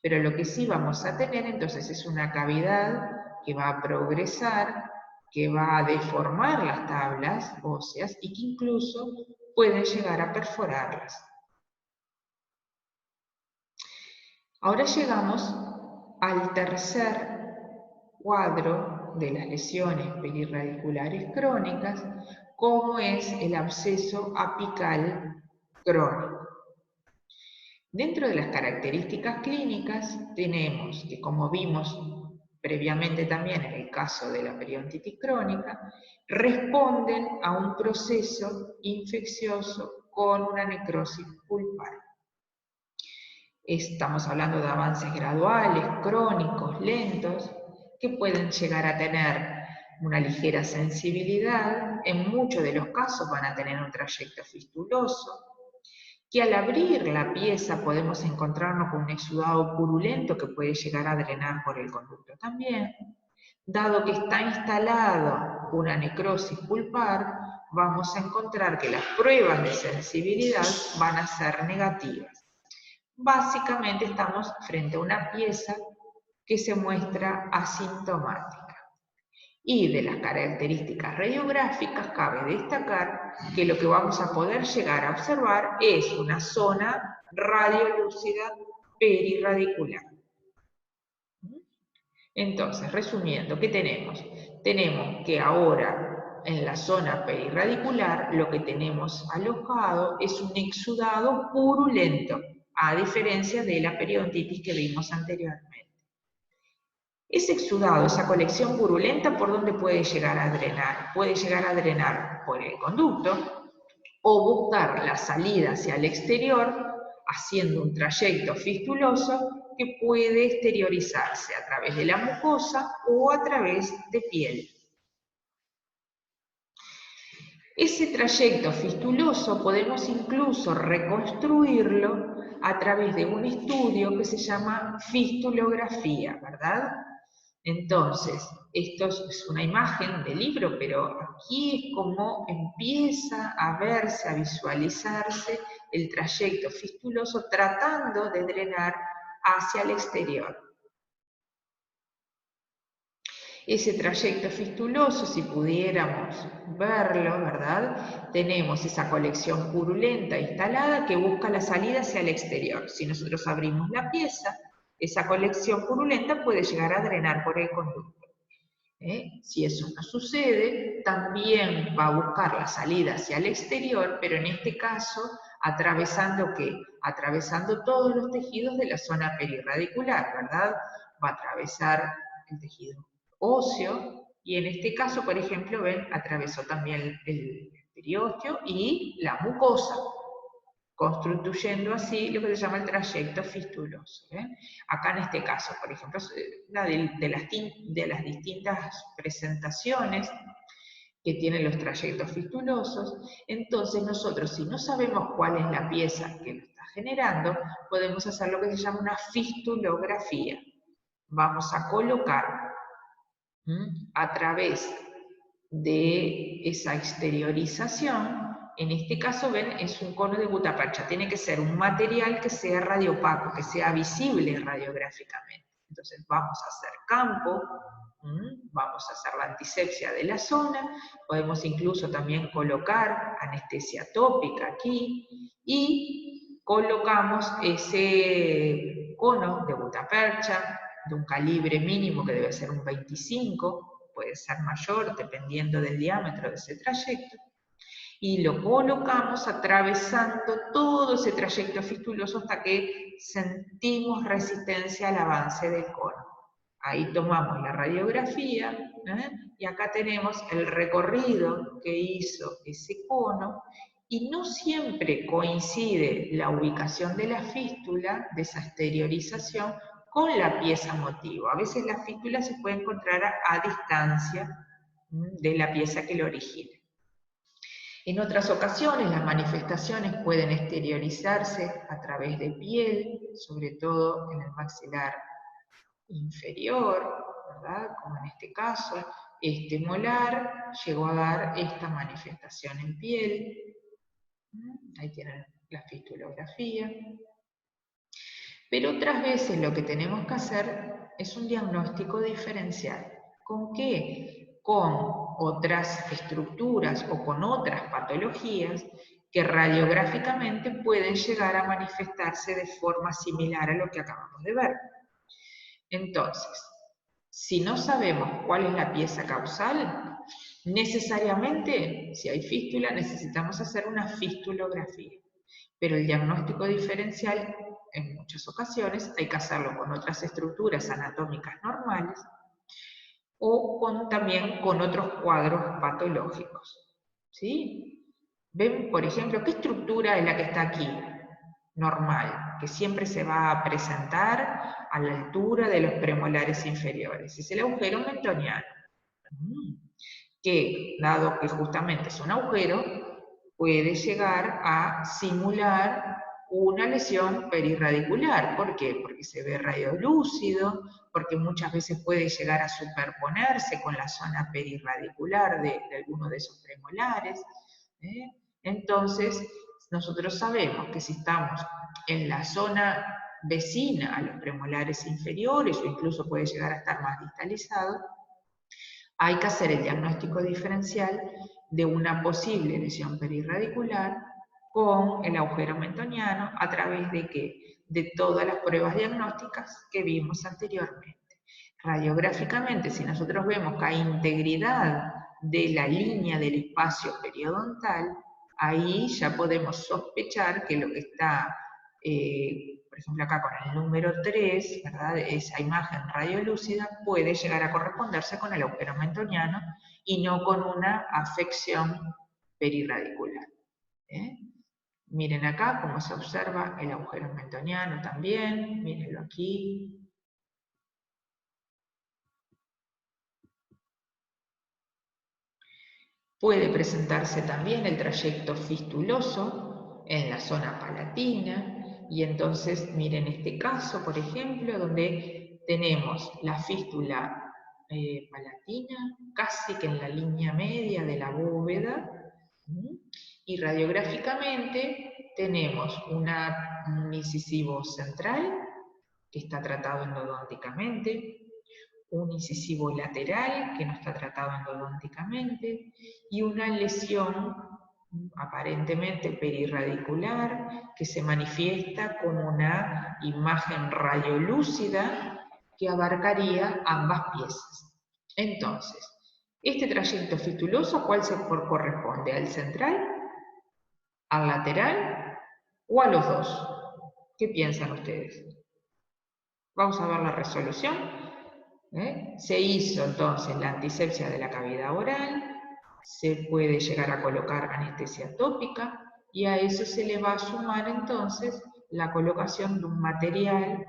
pero lo que sí vamos a tener entonces es una cavidad que va a progresar, que va a deformar las tablas óseas y que incluso pueden llegar a perforarlas. Ahora llegamos al tercer cuadro de las lesiones perirradiculares crónicas, como es el absceso apical crónico. Dentro de las características clínicas tenemos que, como vimos previamente también en el caso de la periodontitis crónica, responden a un proceso infeccioso con una necrosis pulpar. Estamos hablando de avances graduales, crónicos, lentos, que pueden llegar a tener una ligera sensibilidad, en muchos de los casos van a tener un trayecto fistuloso, que al abrir la pieza podemos encontrarnos con un exudado purulento que puede llegar a drenar por el conducto también. Dado que está instalado una necrosis pulpar, vamos a encontrar que las pruebas de sensibilidad van a ser negativas. Básicamente estamos frente a una pieza que se muestra asintomática. Y de las características radiográficas cabe destacar que lo que vamos a poder llegar a observar es una zona radiolúcida perirradicular. Entonces, resumiendo, ¿qué tenemos? Tenemos que ahora en la zona perirradicular lo que tenemos alojado es un exudado purulento, a diferencia de la periodontitis que vimos anteriormente. Ese exudado, esa colección purulenta, ¿por dónde puede llegar a drenar? Puede llegar a drenar por el conducto o buscar la salida hacia el exterior haciendo un trayecto fistuloso que puede exteriorizarse a través de la mucosa o a través de piel. Ese trayecto fistuloso podemos incluso reconstruirlo a través de un estudio que se llama fistulografía, ¿verdad? Entonces, esto es una imagen del libro, pero aquí es como empieza a verse, a visualizarse el trayecto fistuloso tratando de drenar hacia el exterior. Ese trayecto fistuloso, si pudiéramos verlo, ¿verdad? Tenemos esa colección purulenta instalada que busca la salida hacia el exterior. Si nosotros abrimos la pieza, esa colección purulenta puede llegar a drenar por el conducto. Si eso no sucede, también va a buscar la salida hacia el exterior, pero en este caso, ¿atravesando qué? Atravesando todos los tejidos de la zona perirradicular, ¿verdad? Va a atravesar el tejido óseo, y en este caso, por ejemplo, ven, atravesó también el periósteo y la mucosa, constituyendo así lo que se llama el trayecto fistuloso. Acá en este caso, por ejemplo, una de las distintas presentaciones que tienen los trayectos fistulosos. Entonces nosotros, si no sabemos cuál es la pieza que lo está generando, podemos hacer lo que se llama una fistulografía. Vamos a colocar a través de esa exteriorización, en este caso, ven, es un cono de gutapercha. Tiene que ser un material que sea radiopaco, que sea visible radiográficamente. Entonces vamos a hacer campo, vamos a hacer la antisepsia de la zona, podemos incluso también colocar anestesia tópica aquí, y colocamos ese cono de gutapercha de un calibre mínimo que debe ser un 25, puede ser mayor dependiendo del diámetro de ese trayecto, y lo colocamos atravesando todo ese trayecto fistuloso hasta que sentimos resistencia al avance del cono. Ahí tomamos la radiografía, y acá tenemos el recorrido que hizo ese cono, y no siempre coincide la ubicación de la fístula, de esa exteriorización, con la pieza motivo. A veces la fístula se puede encontrar a distancia de la pieza que lo origina. En otras ocasiones las manifestaciones pueden exteriorizarse a través de piel, sobre todo en el maxilar inferior, ¿verdad? Como en este caso, este molar llegó a dar esta manifestación en piel. Ahí tienen la fistulografía. Pero otras veces lo que tenemos que hacer es un diagnóstico diferencial. ¿Con qué? Con otras estructuras o con otras patologías que radiográficamente pueden llegar a manifestarse de forma similar a lo que acabamos de ver. Entonces, si no sabemos cuál es la pieza causal, necesariamente, si hay fístula, necesitamos hacer una fistulografía. Pero el diagnóstico diferencial, en muchas ocasiones, hay que hacerlo con otras estructuras anatómicas normales o también con otros cuadros patológicos. ¿Sí? Ven, por ejemplo, ¿qué estructura es la que está aquí? Normal, que siempre se va a presentar a la altura de los premolares inferiores. Es el agujero mentoniano, que, dado que justamente es un agujero, puede llegar a simular una lesión perirradicular. ¿Por qué? Porque se ve radiolúcido, porque muchas veces puede llegar a superponerse con la zona perirradicular de alguno de esos premolares. Entonces, nosotros sabemos que si estamos en la zona vecina a los premolares inferiores, o incluso puede llegar a estar más distalizado, hay que hacer el diagnóstico diferencial de una posible lesión perirradicular con el agujero mentoniano a través de ¿qué? De todas las pruebas diagnósticas que vimos anteriormente. Radiográficamente, si nosotros vemos que hay integridad de la línea del espacio periodontal, ahí ya podemos sospechar que lo que está, por ejemplo acá con el número 3, ¿verdad? Esa imagen radiolúcida puede llegar a corresponderse con el agujero mentoniano y no con una afección perirradicular. ¿Eh? Miren acá cómo se observa el agujero mentoniano también, mírenlo aquí. Puede presentarse también el trayecto fistuloso en la zona palatina, y entonces miren este caso, por ejemplo, donde tenemos la fístula palatina casi que en la línea media de la bóveda, y radiográficamente tenemos un incisivo central que está tratado endodónticamente, un incisivo lateral que no está tratado endodónticamente y una lesión aparentemente perirradicular que se manifiesta como una imagen radiolúcida que abarcaría ambas piezas. Entonces, este trayecto fistuloso, ¿cuál se corresponde? ¿Al central, al lateral o a los dos? ¿Qué piensan ustedes? Vamos a ver la resolución. Se hizo entonces la antisepsia de la cavidad oral, se puede llegar a colocar anestesia tópica y a eso se le va a sumar entonces la colocación de un material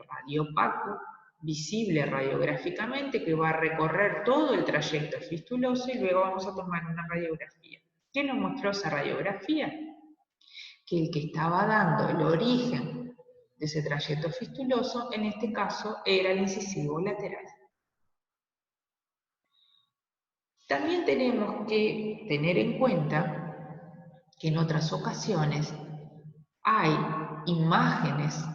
radiopaco, visible radiográficamente, que va a recorrer todo el trayecto fistuloso y luego vamos a tomar una radiografía. ¿Qué nos mostró esa radiografía? Que el que estaba dando el origen de ese trayecto fistuloso, en este caso, era el incisivo lateral. También tenemos que tener en cuenta que en otras ocasiones hay imágenes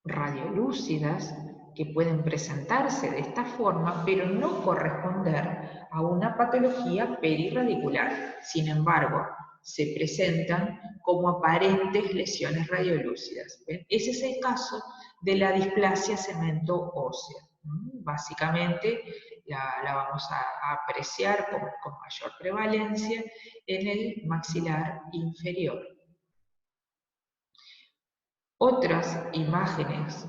radiolúcidas que pueden presentarse de esta forma, pero no corresponder a una patología perirradicular. Sin embargo, se presentan como aparentes lesiones radiolúcidas. ¿Ven? Ese es el caso de la displasia cemento ósea. Básicamente la vamos a apreciar con mayor prevalencia en el maxilar inferior. Otras imágenes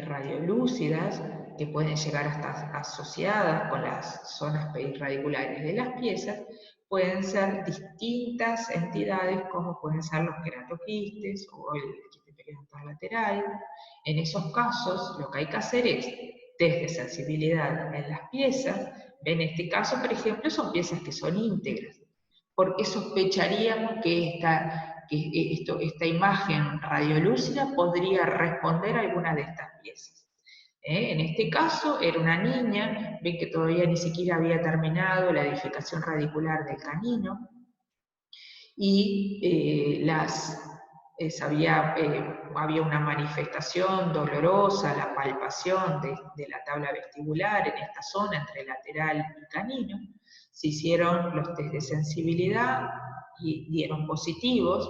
radiolúcidas que pueden llegar a estar asociadas con las zonas perirradiculares de las piezas pueden ser distintas entidades como pueden ser los queratoquistes o el quiste periodontal lateral. En esos casos lo que hay que hacer es test de sensibilidad en las piezas. En este caso, por ejemplo, son piezas que son íntegras, porque sospecharíamos que esta imagen radiolúcida podría responder a alguna de estas piezas. En este caso era una niña, ven que todavía ni siquiera había terminado la edificación radicular del canino, y había una manifestación dolorosa, la palpación de la tabla vestibular en esta zona entre lateral y canino. Se hicieron los test de sensibilidad y dieron positivos,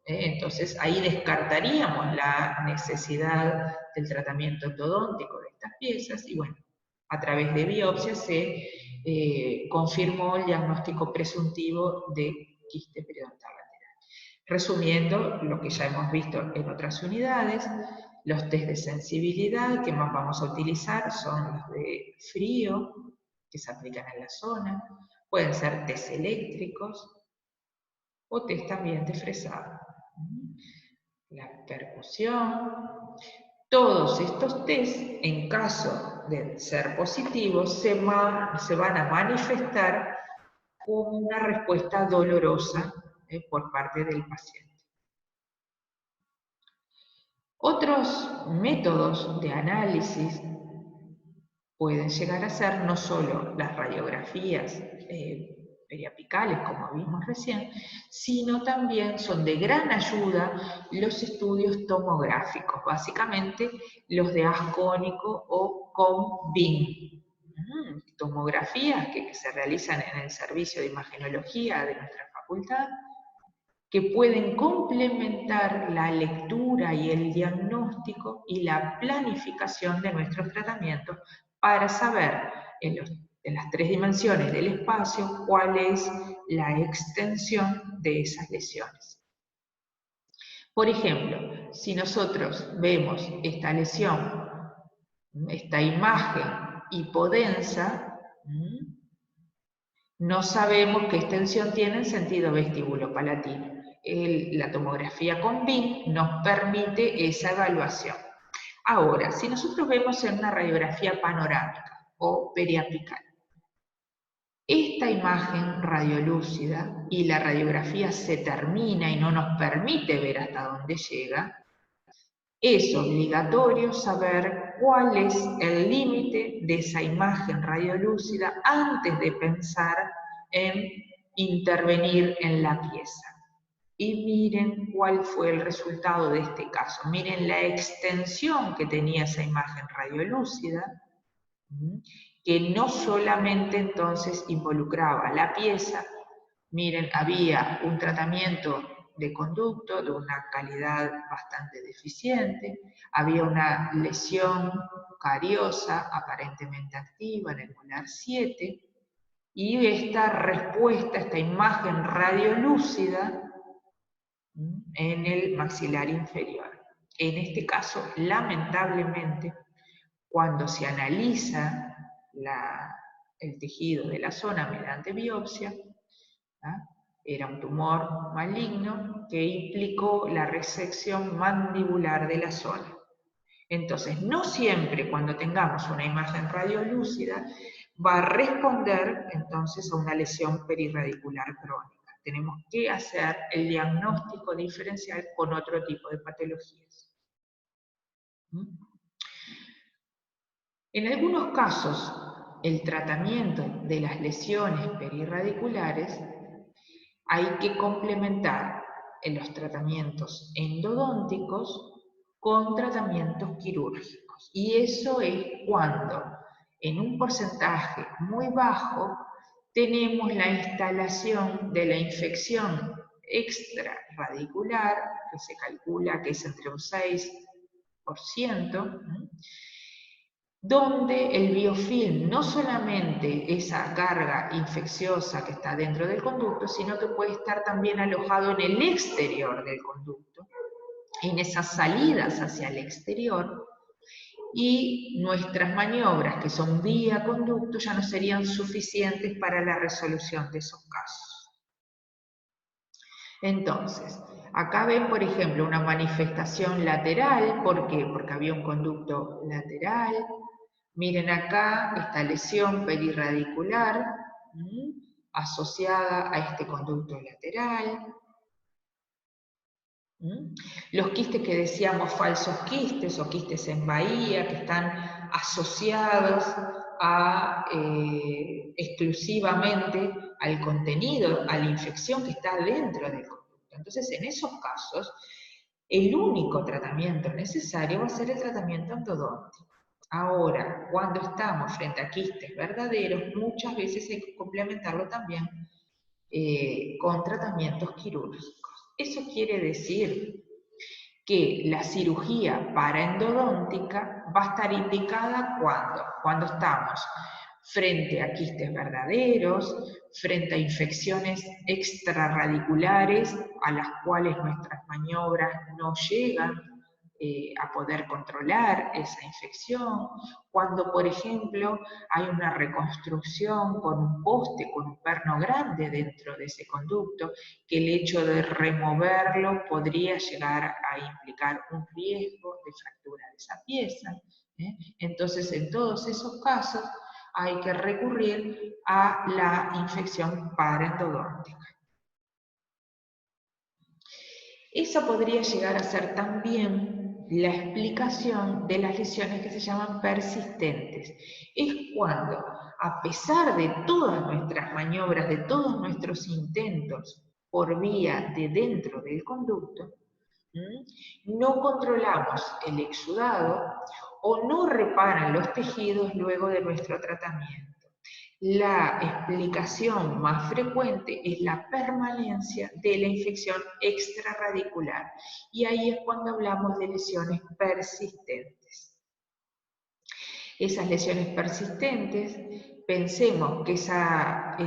entonces ahí descartaríamos la necesidad del tratamiento endodóntico de estas piezas y bueno, a través de biopsia se confirmó el diagnóstico presuntivo de quiste periodontal lateral. Resumiendo lo que ya hemos visto en otras unidades, los test de sensibilidad que más vamos a utilizar son los de frío, que se aplican en la zona, pueden ser test eléctricos o test también de fresado. La percusión. Todos estos test, en caso de ser positivos, se van a manifestar como una respuesta dolorosa por parte del paciente. Otros métodos de análisis pueden llegar a ser no solo las radiografías periapicales, como vimos recién, sino también son de gran ayuda los estudios tomográficos, básicamente los de haz cónico o con BIM. tomografías que se realizan en el servicio de imagenología de nuestra facultad, que pueden complementar la lectura y el diagnóstico y la planificación de nuestros tratamientos para saber en las 3 dimensiones del espacio cuál es la extensión de esas lesiones. Por ejemplo, si nosotros vemos esta lesión, esta imagen hipodensa, no sabemos qué extensión tiene en sentido vestibulopalatino. La tomografía con BIM nos permite esa evaluación. Ahora, si nosotros vemos en una radiografía panorámica o periapical, esta imagen radiolúcida y la radiografía se termina y no nos permite ver hasta dónde llega, es obligatorio saber cuál es el límite de esa imagen radiolúcida antes de pensar en intervenir en la pieza. Y miren cuál fue el resultado de este caso. Miren la extensión que tenía esa imagen radiolúcida, que no solamente entonces involucraba la pieza. Miren, había un tratamiento de conducto de una calidad bastante deficiente, había una lesión cariosa aparentemente activa en el molar 7, y esta respuesta, esta imagen radiolúcida en el maxilar inferior. En este caso, lamentablemente, cuando se analiza el tejido de la zona mediante biopsia, era un tumor maligno que implicó la resección mandibular de la zona. Entonces, no siempre cuando tengamos una imagen radiolúcida va a responder entonces a una lesión perirradicular crónica. Tenemos que hacer el diagnóstico diferencial con otro tipo de patologías. En algunos casos, el tratamiento de las lesiones perirradiculares hay que complementar en los tratamientos endodónticos con tratamientos quirúrgicos. Y eso es cuando, en un porcentaje muy bajo, tenemos la instalación de la infección extrarradicular, que se calcula que es entre un 6%, donde el biofilm no solamente esa carga infecciosa que está dentro del conducto, sino que puede estar también alojado en el exterior del conducto, en esas salidas hacia el exterior, y nuestras maniobras, que son vía conducto, ya no serían suficientes para la resolución de esos casos. Entonces, acá ven, por ejemplo, una manifestación lateral. ¿Por qué? Porque había un conducto lateral. Miren acá esta lesión perirradicular asociada a este conducto lateral. Los quistes que decíamos falsos quistes o quistes en bahía, que están asociados exclusivamente al contenido, a la infección que está dentro del conducto. Entonces, en esos casos, el único tratamiento necesario va a ser el tratamiento endodóntico. Ahora, cuando estamos frente a quistes verdaderos, muchas veces hay que complementarlo también con tratamientos quirúrgicos. Eso quiere decir que la cirugía paraendodóntica va a estar indicada cuando estamos frente a quistes verdaderos, frente a infecciones extrarradiculares a las cuales nuestras maniobras no llegan a poder controlar esa infección, cuando por ejemplo hay una reconstrucción con un poste, con un perno grande dentro de ese conducto, que el hecho de removerlo podría llegar a implicar un riesgo de fractura de esa pieza. Entonces, en todos esos casos hay que recurrir a la infección paraendodóntica. Esa podría llegar a ser también la explicación de las lesiones que se llaman persistentes. Es cuando, a pesar de todas nuestras maniobras, de todos nuestros intentos por vía de dentro del conducto, no controlamos el exudado o no reparan los tejidos luego de nuestro tratamiento. La explicación más frecuente es la permanencia de la infección extrarradicular, y ahí es cuando hablamos de lesiones persistentes. Esas lesiones persistentes, pensemos que esa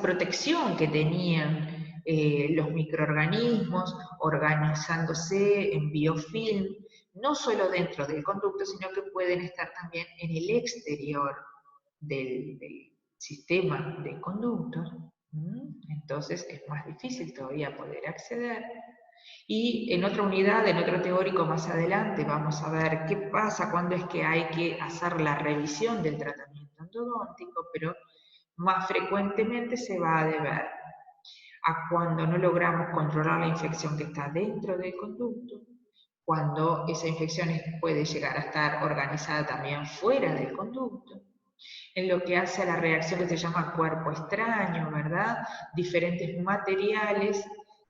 protección que tenían los microorganismos organizándose en biofilm, no solo dentro del conducto, sino que pueden estar también en el exterior del sistema de conductos. Entonces es más difícil todavía poder acceder. Y en otra unidad, en otro teórico más adelante, vamos a ver qué pasa cuando es que hay que hacer la revisión del tratamiento endodóntico, pero más frecuentemente se va a deber a cuando no logramos controlar la infección que está dentro del conducto, cuando esa infección puede llegar a estar organizada también fuera del conducto, en lo que hace a la reacción que se llama cuerpo extraño, ¿verdad? Diferentes materiales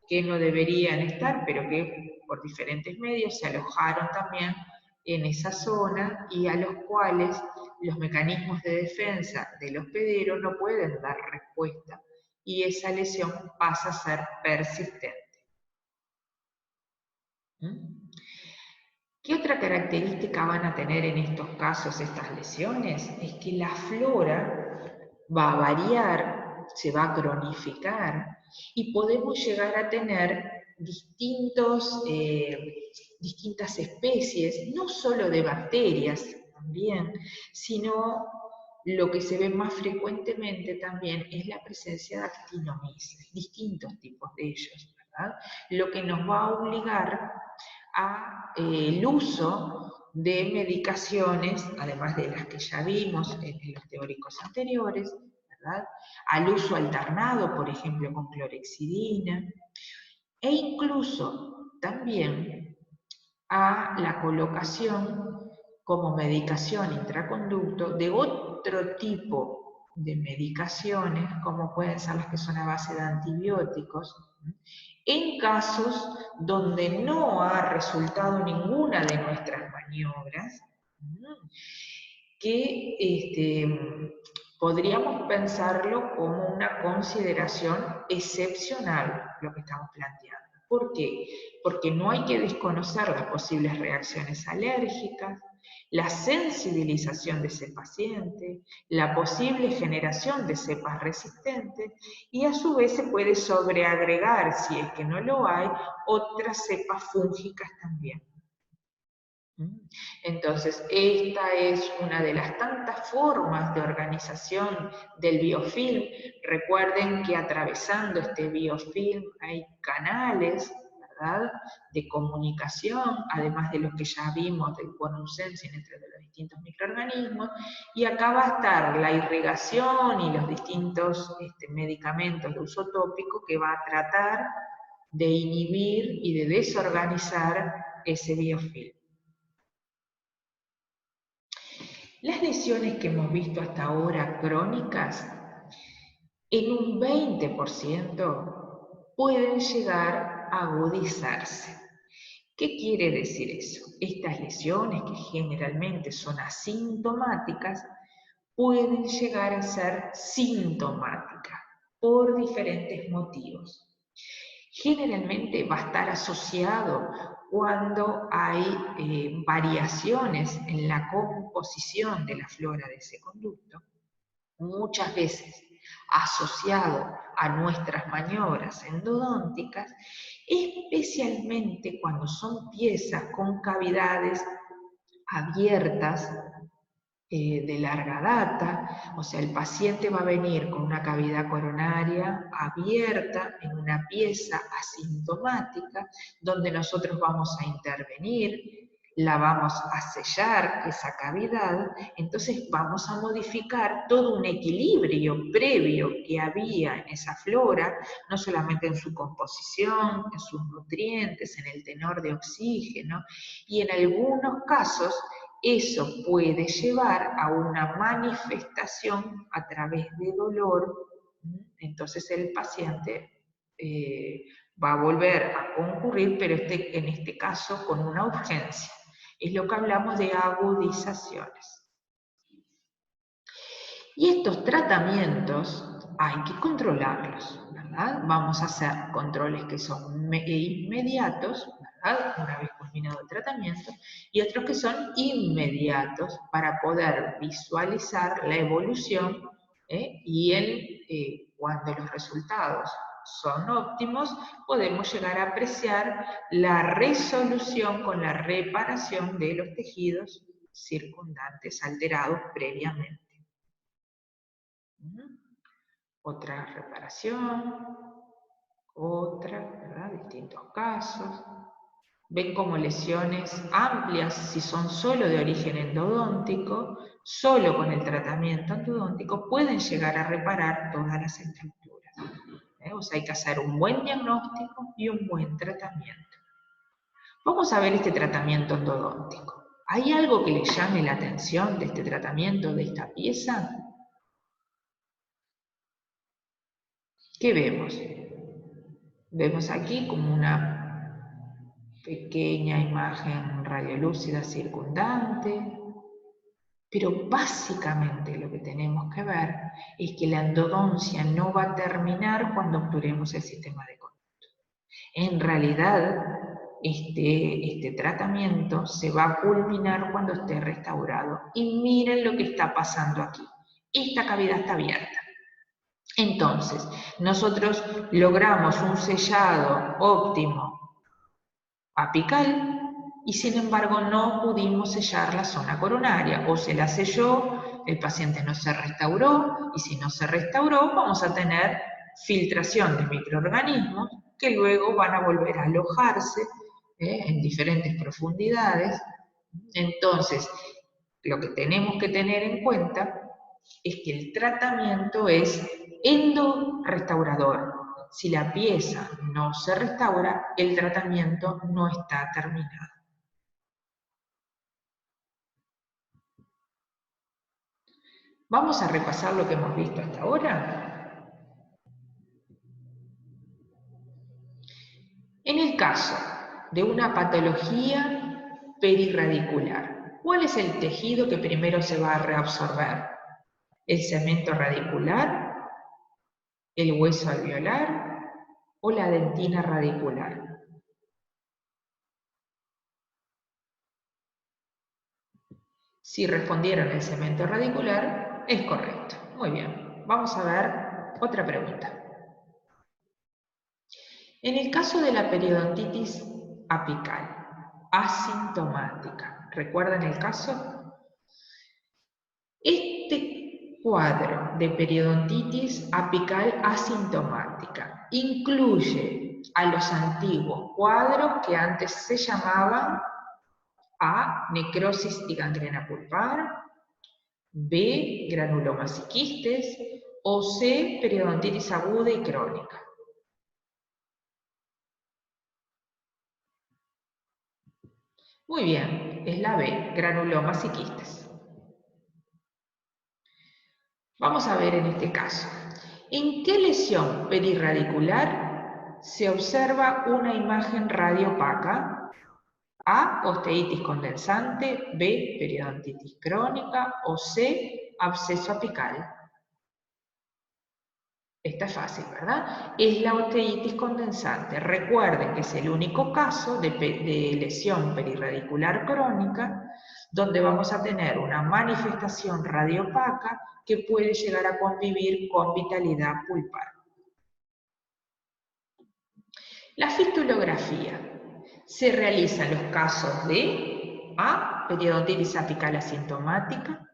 que no deberían estar, pero que por diferentes medios se alojaron también en esa zona y a los cuales los mecanismos de defensa del hospedero no pueden dar respuesta y esa lesión pasa a ser persistente. ¿Qué otra característica van a tener en estos casos estas lesiones? Es que la flora va a variar, se va a cronificar y podemos llegar a tener distintas especies, no solo de bacterias también, sino lo que se ve más frecuentemente también es la presencia de actinomyces, distintos tipos de ellos, ¿verdad? Lo que nos va a obligar el uso de medicaciones, además de las que ya vimos en los teóricos anteriores, ¿verdad? Al uso alternado, por ejemplo, con clorexidina, e incluso también a la colocación como medicación intraconducto de otro tipo de medicaciones, como pueden ser las que son a base de antibióticos, en casos donde no ha resultado ninguna de nuestras maniobras, que podríamos pensarlo como una consideración excepcional, lo que estamos planteando. ¿Por qué? Porque no hay que desconocer las posibles reacciones alérgicas, la sensibilización de ese paciente, la posible generación de cepas resistentes y a su vez se puede sobreagregar, si es que no lo hay, otras cepas fúngicas también. Entonces, esta es una de las tantas formas de organización del biofilm. Recuerden que atravesando este biofilm hay canales, ¿verdad?, de comunicación, además de los que ya vimos del quorum sensing entre los distintos microorganismos, y acá va a estar la irrigación y los distintos medicamentos de uso tópico que va a tratar de inhibir y de desorganizar ese biofilm. Las lesiones que hemos visto hasta ahora crónicas, en un 20% pueden llegar a agudizarse. ¿Qué quiere decir eso? Estas lesiones, que generalmente son asintomáticas, pueden llegar a ser sintomáticas por diferentes motivos. Generalmente va a estar asociado cuando hay variaciones en la composición de la flora de ese conducto, muchas veces asociado a nuestras maniobras endodónticas, especialmente cuando son piezas con cavidades abiertas de larga data, o sea, el paciente va a venir con una cavidad coronaria abierta en una pieza asintomática, donde nosotros vamos a intervenir, la vamos a sellar esa cavidad, entonces vamos a modificar todo un equilibrio previo que había en esa flora, no solamente en su composición, en sus nutrientes, en el tenor de oxígeno, y en algunos casos eso puede llevar a una manifestación a través de dolor. Entonces el paciente va a volver a concurrir, pero en este caso con una urgencia. Es lo que hablamos de agudizaciones. Y estos tratamientos hay que controlarlos, ¿verdad? Vamos a hacer controles que son inmediatos, ¿verdad? Una vez culminado el tratamiento, y otros que son inmediatos para poder visualizar la evolución, y cuando los resultados son óptimos, podemos llegar a apreciar la resolución con la reparación de los tejidos circundantes alterados previamente. Otra reparación, otra, ¿verdad? Distintos casos. Ven como lesiones amplias, si son solo de origen endodóntico, solo con el tratamiento endodóntico, pueden llegar a reparar todas las estructuras. O sea, hay que hacer un buen diagnóstico y un buen tratamiento. Vamos a ver este tratamiento endodóntico. ¿Hay algo que le llame la atención de este tratamiento, de esta pieza? ¿Qué vemos? Vemos aquí como una pequeña imagen radiolúcida circundante, pero básicamente lo que tenemos que ver es que la endodoncia no va a terminar cuando obturemos el sistema de conducto. En realidad, este tratamiento se va a culminar cuando esté restaurado. Y miren lo que está pasando aquí. Esta cavidad está abierta. Entonces, nosotros logramos un sellado óptimo apical y sin embargo no pudimos sellar la zona coronaria, o se la selló, el paciente no se restauró, y si no se restauró vamos a tener filtración de microorganismos que luego van a volver a alojarse en diferentes profundidades. Entonces, lo que tenemos que tener en cuenta es que el tratamiento es endorestaurador. Si la pieza no se restaura, el tratamiento no está terminado. Vamos a repasar lo que hemos visto hasta ahora. En el caso de una patología perirradicular, ¿cuál es el tejido que primero se va a reabsorber? ¿El cemento radicular, el hueso alveolar o la dentina radicular? Si respondieron el cemento radicular, es correcto. Muy bien. Vamos a ver otra pregunta. En el caso de la periodontitis apical, asintomática, ¿recuerdan el caso? Este cuadro de periodontitis apical asintomática incluye a los antiguos cuadros que antes se llamaban A, necrosis y gangrena pulpar, B, granulomas y quistes, o C, periodontitis aguda y crónica. Muy bien, es la B, granulomas y quistes. Vamos a ver en este caso, ¿en qué lesión perirradicular se observa una imagen radiopaca? A, osteitis condensante, B, periodontitis crónica, o C, absceso apical. Esta es fácil, ¿verdad? Es la osteitis condensante. Recuerden que es el único caso de lesión perirradicular crónica donde vamos a tener una manifestación radiopaca que puede llegar a convivir con vitalidad pulpar. La fistulografía se realiza en los casos de A, periodontitis apical asintomática,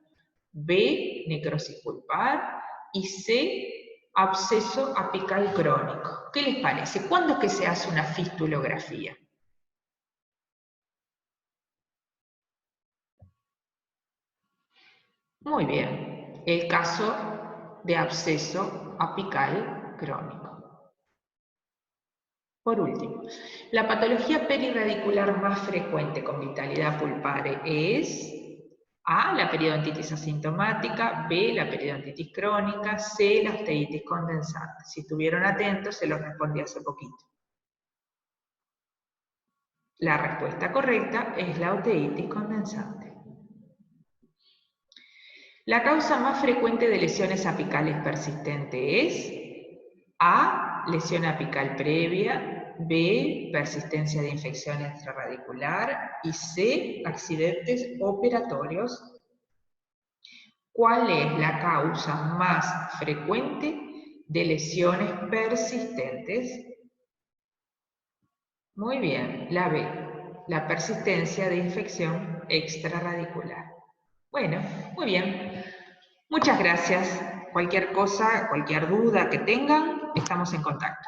B, necrosis pulpar y C, absceso apical crónico. ¿Qué les parece? ¿Cuándo es que se hace una fistulografía? Muy bien, el caso de absceso apical crónico. Por último, la patología perirradicular más frecuente con vitalidad pulpar es A, la periodontitis asintomática, B, la periodontitis crónica, C, la osteitis condensante. Si estuvieron atentos, se los respondí hace poquito. La respuesta correcta es la otitis condensante. La causa más frecuente de lesiones apicales persistentes es A, lesión apical previa, B, persistencia de infección extrarradicular y C, accidentes operatorios. ¿Cuál es la causa más frecuente de lesiones persistentes? Muy bien, la B, la persistencia de infección extrarradicular. Bueno, muy bien. Muchas gracias. Cualquier cosa, cualquier duda que tengan, estamos en contacto.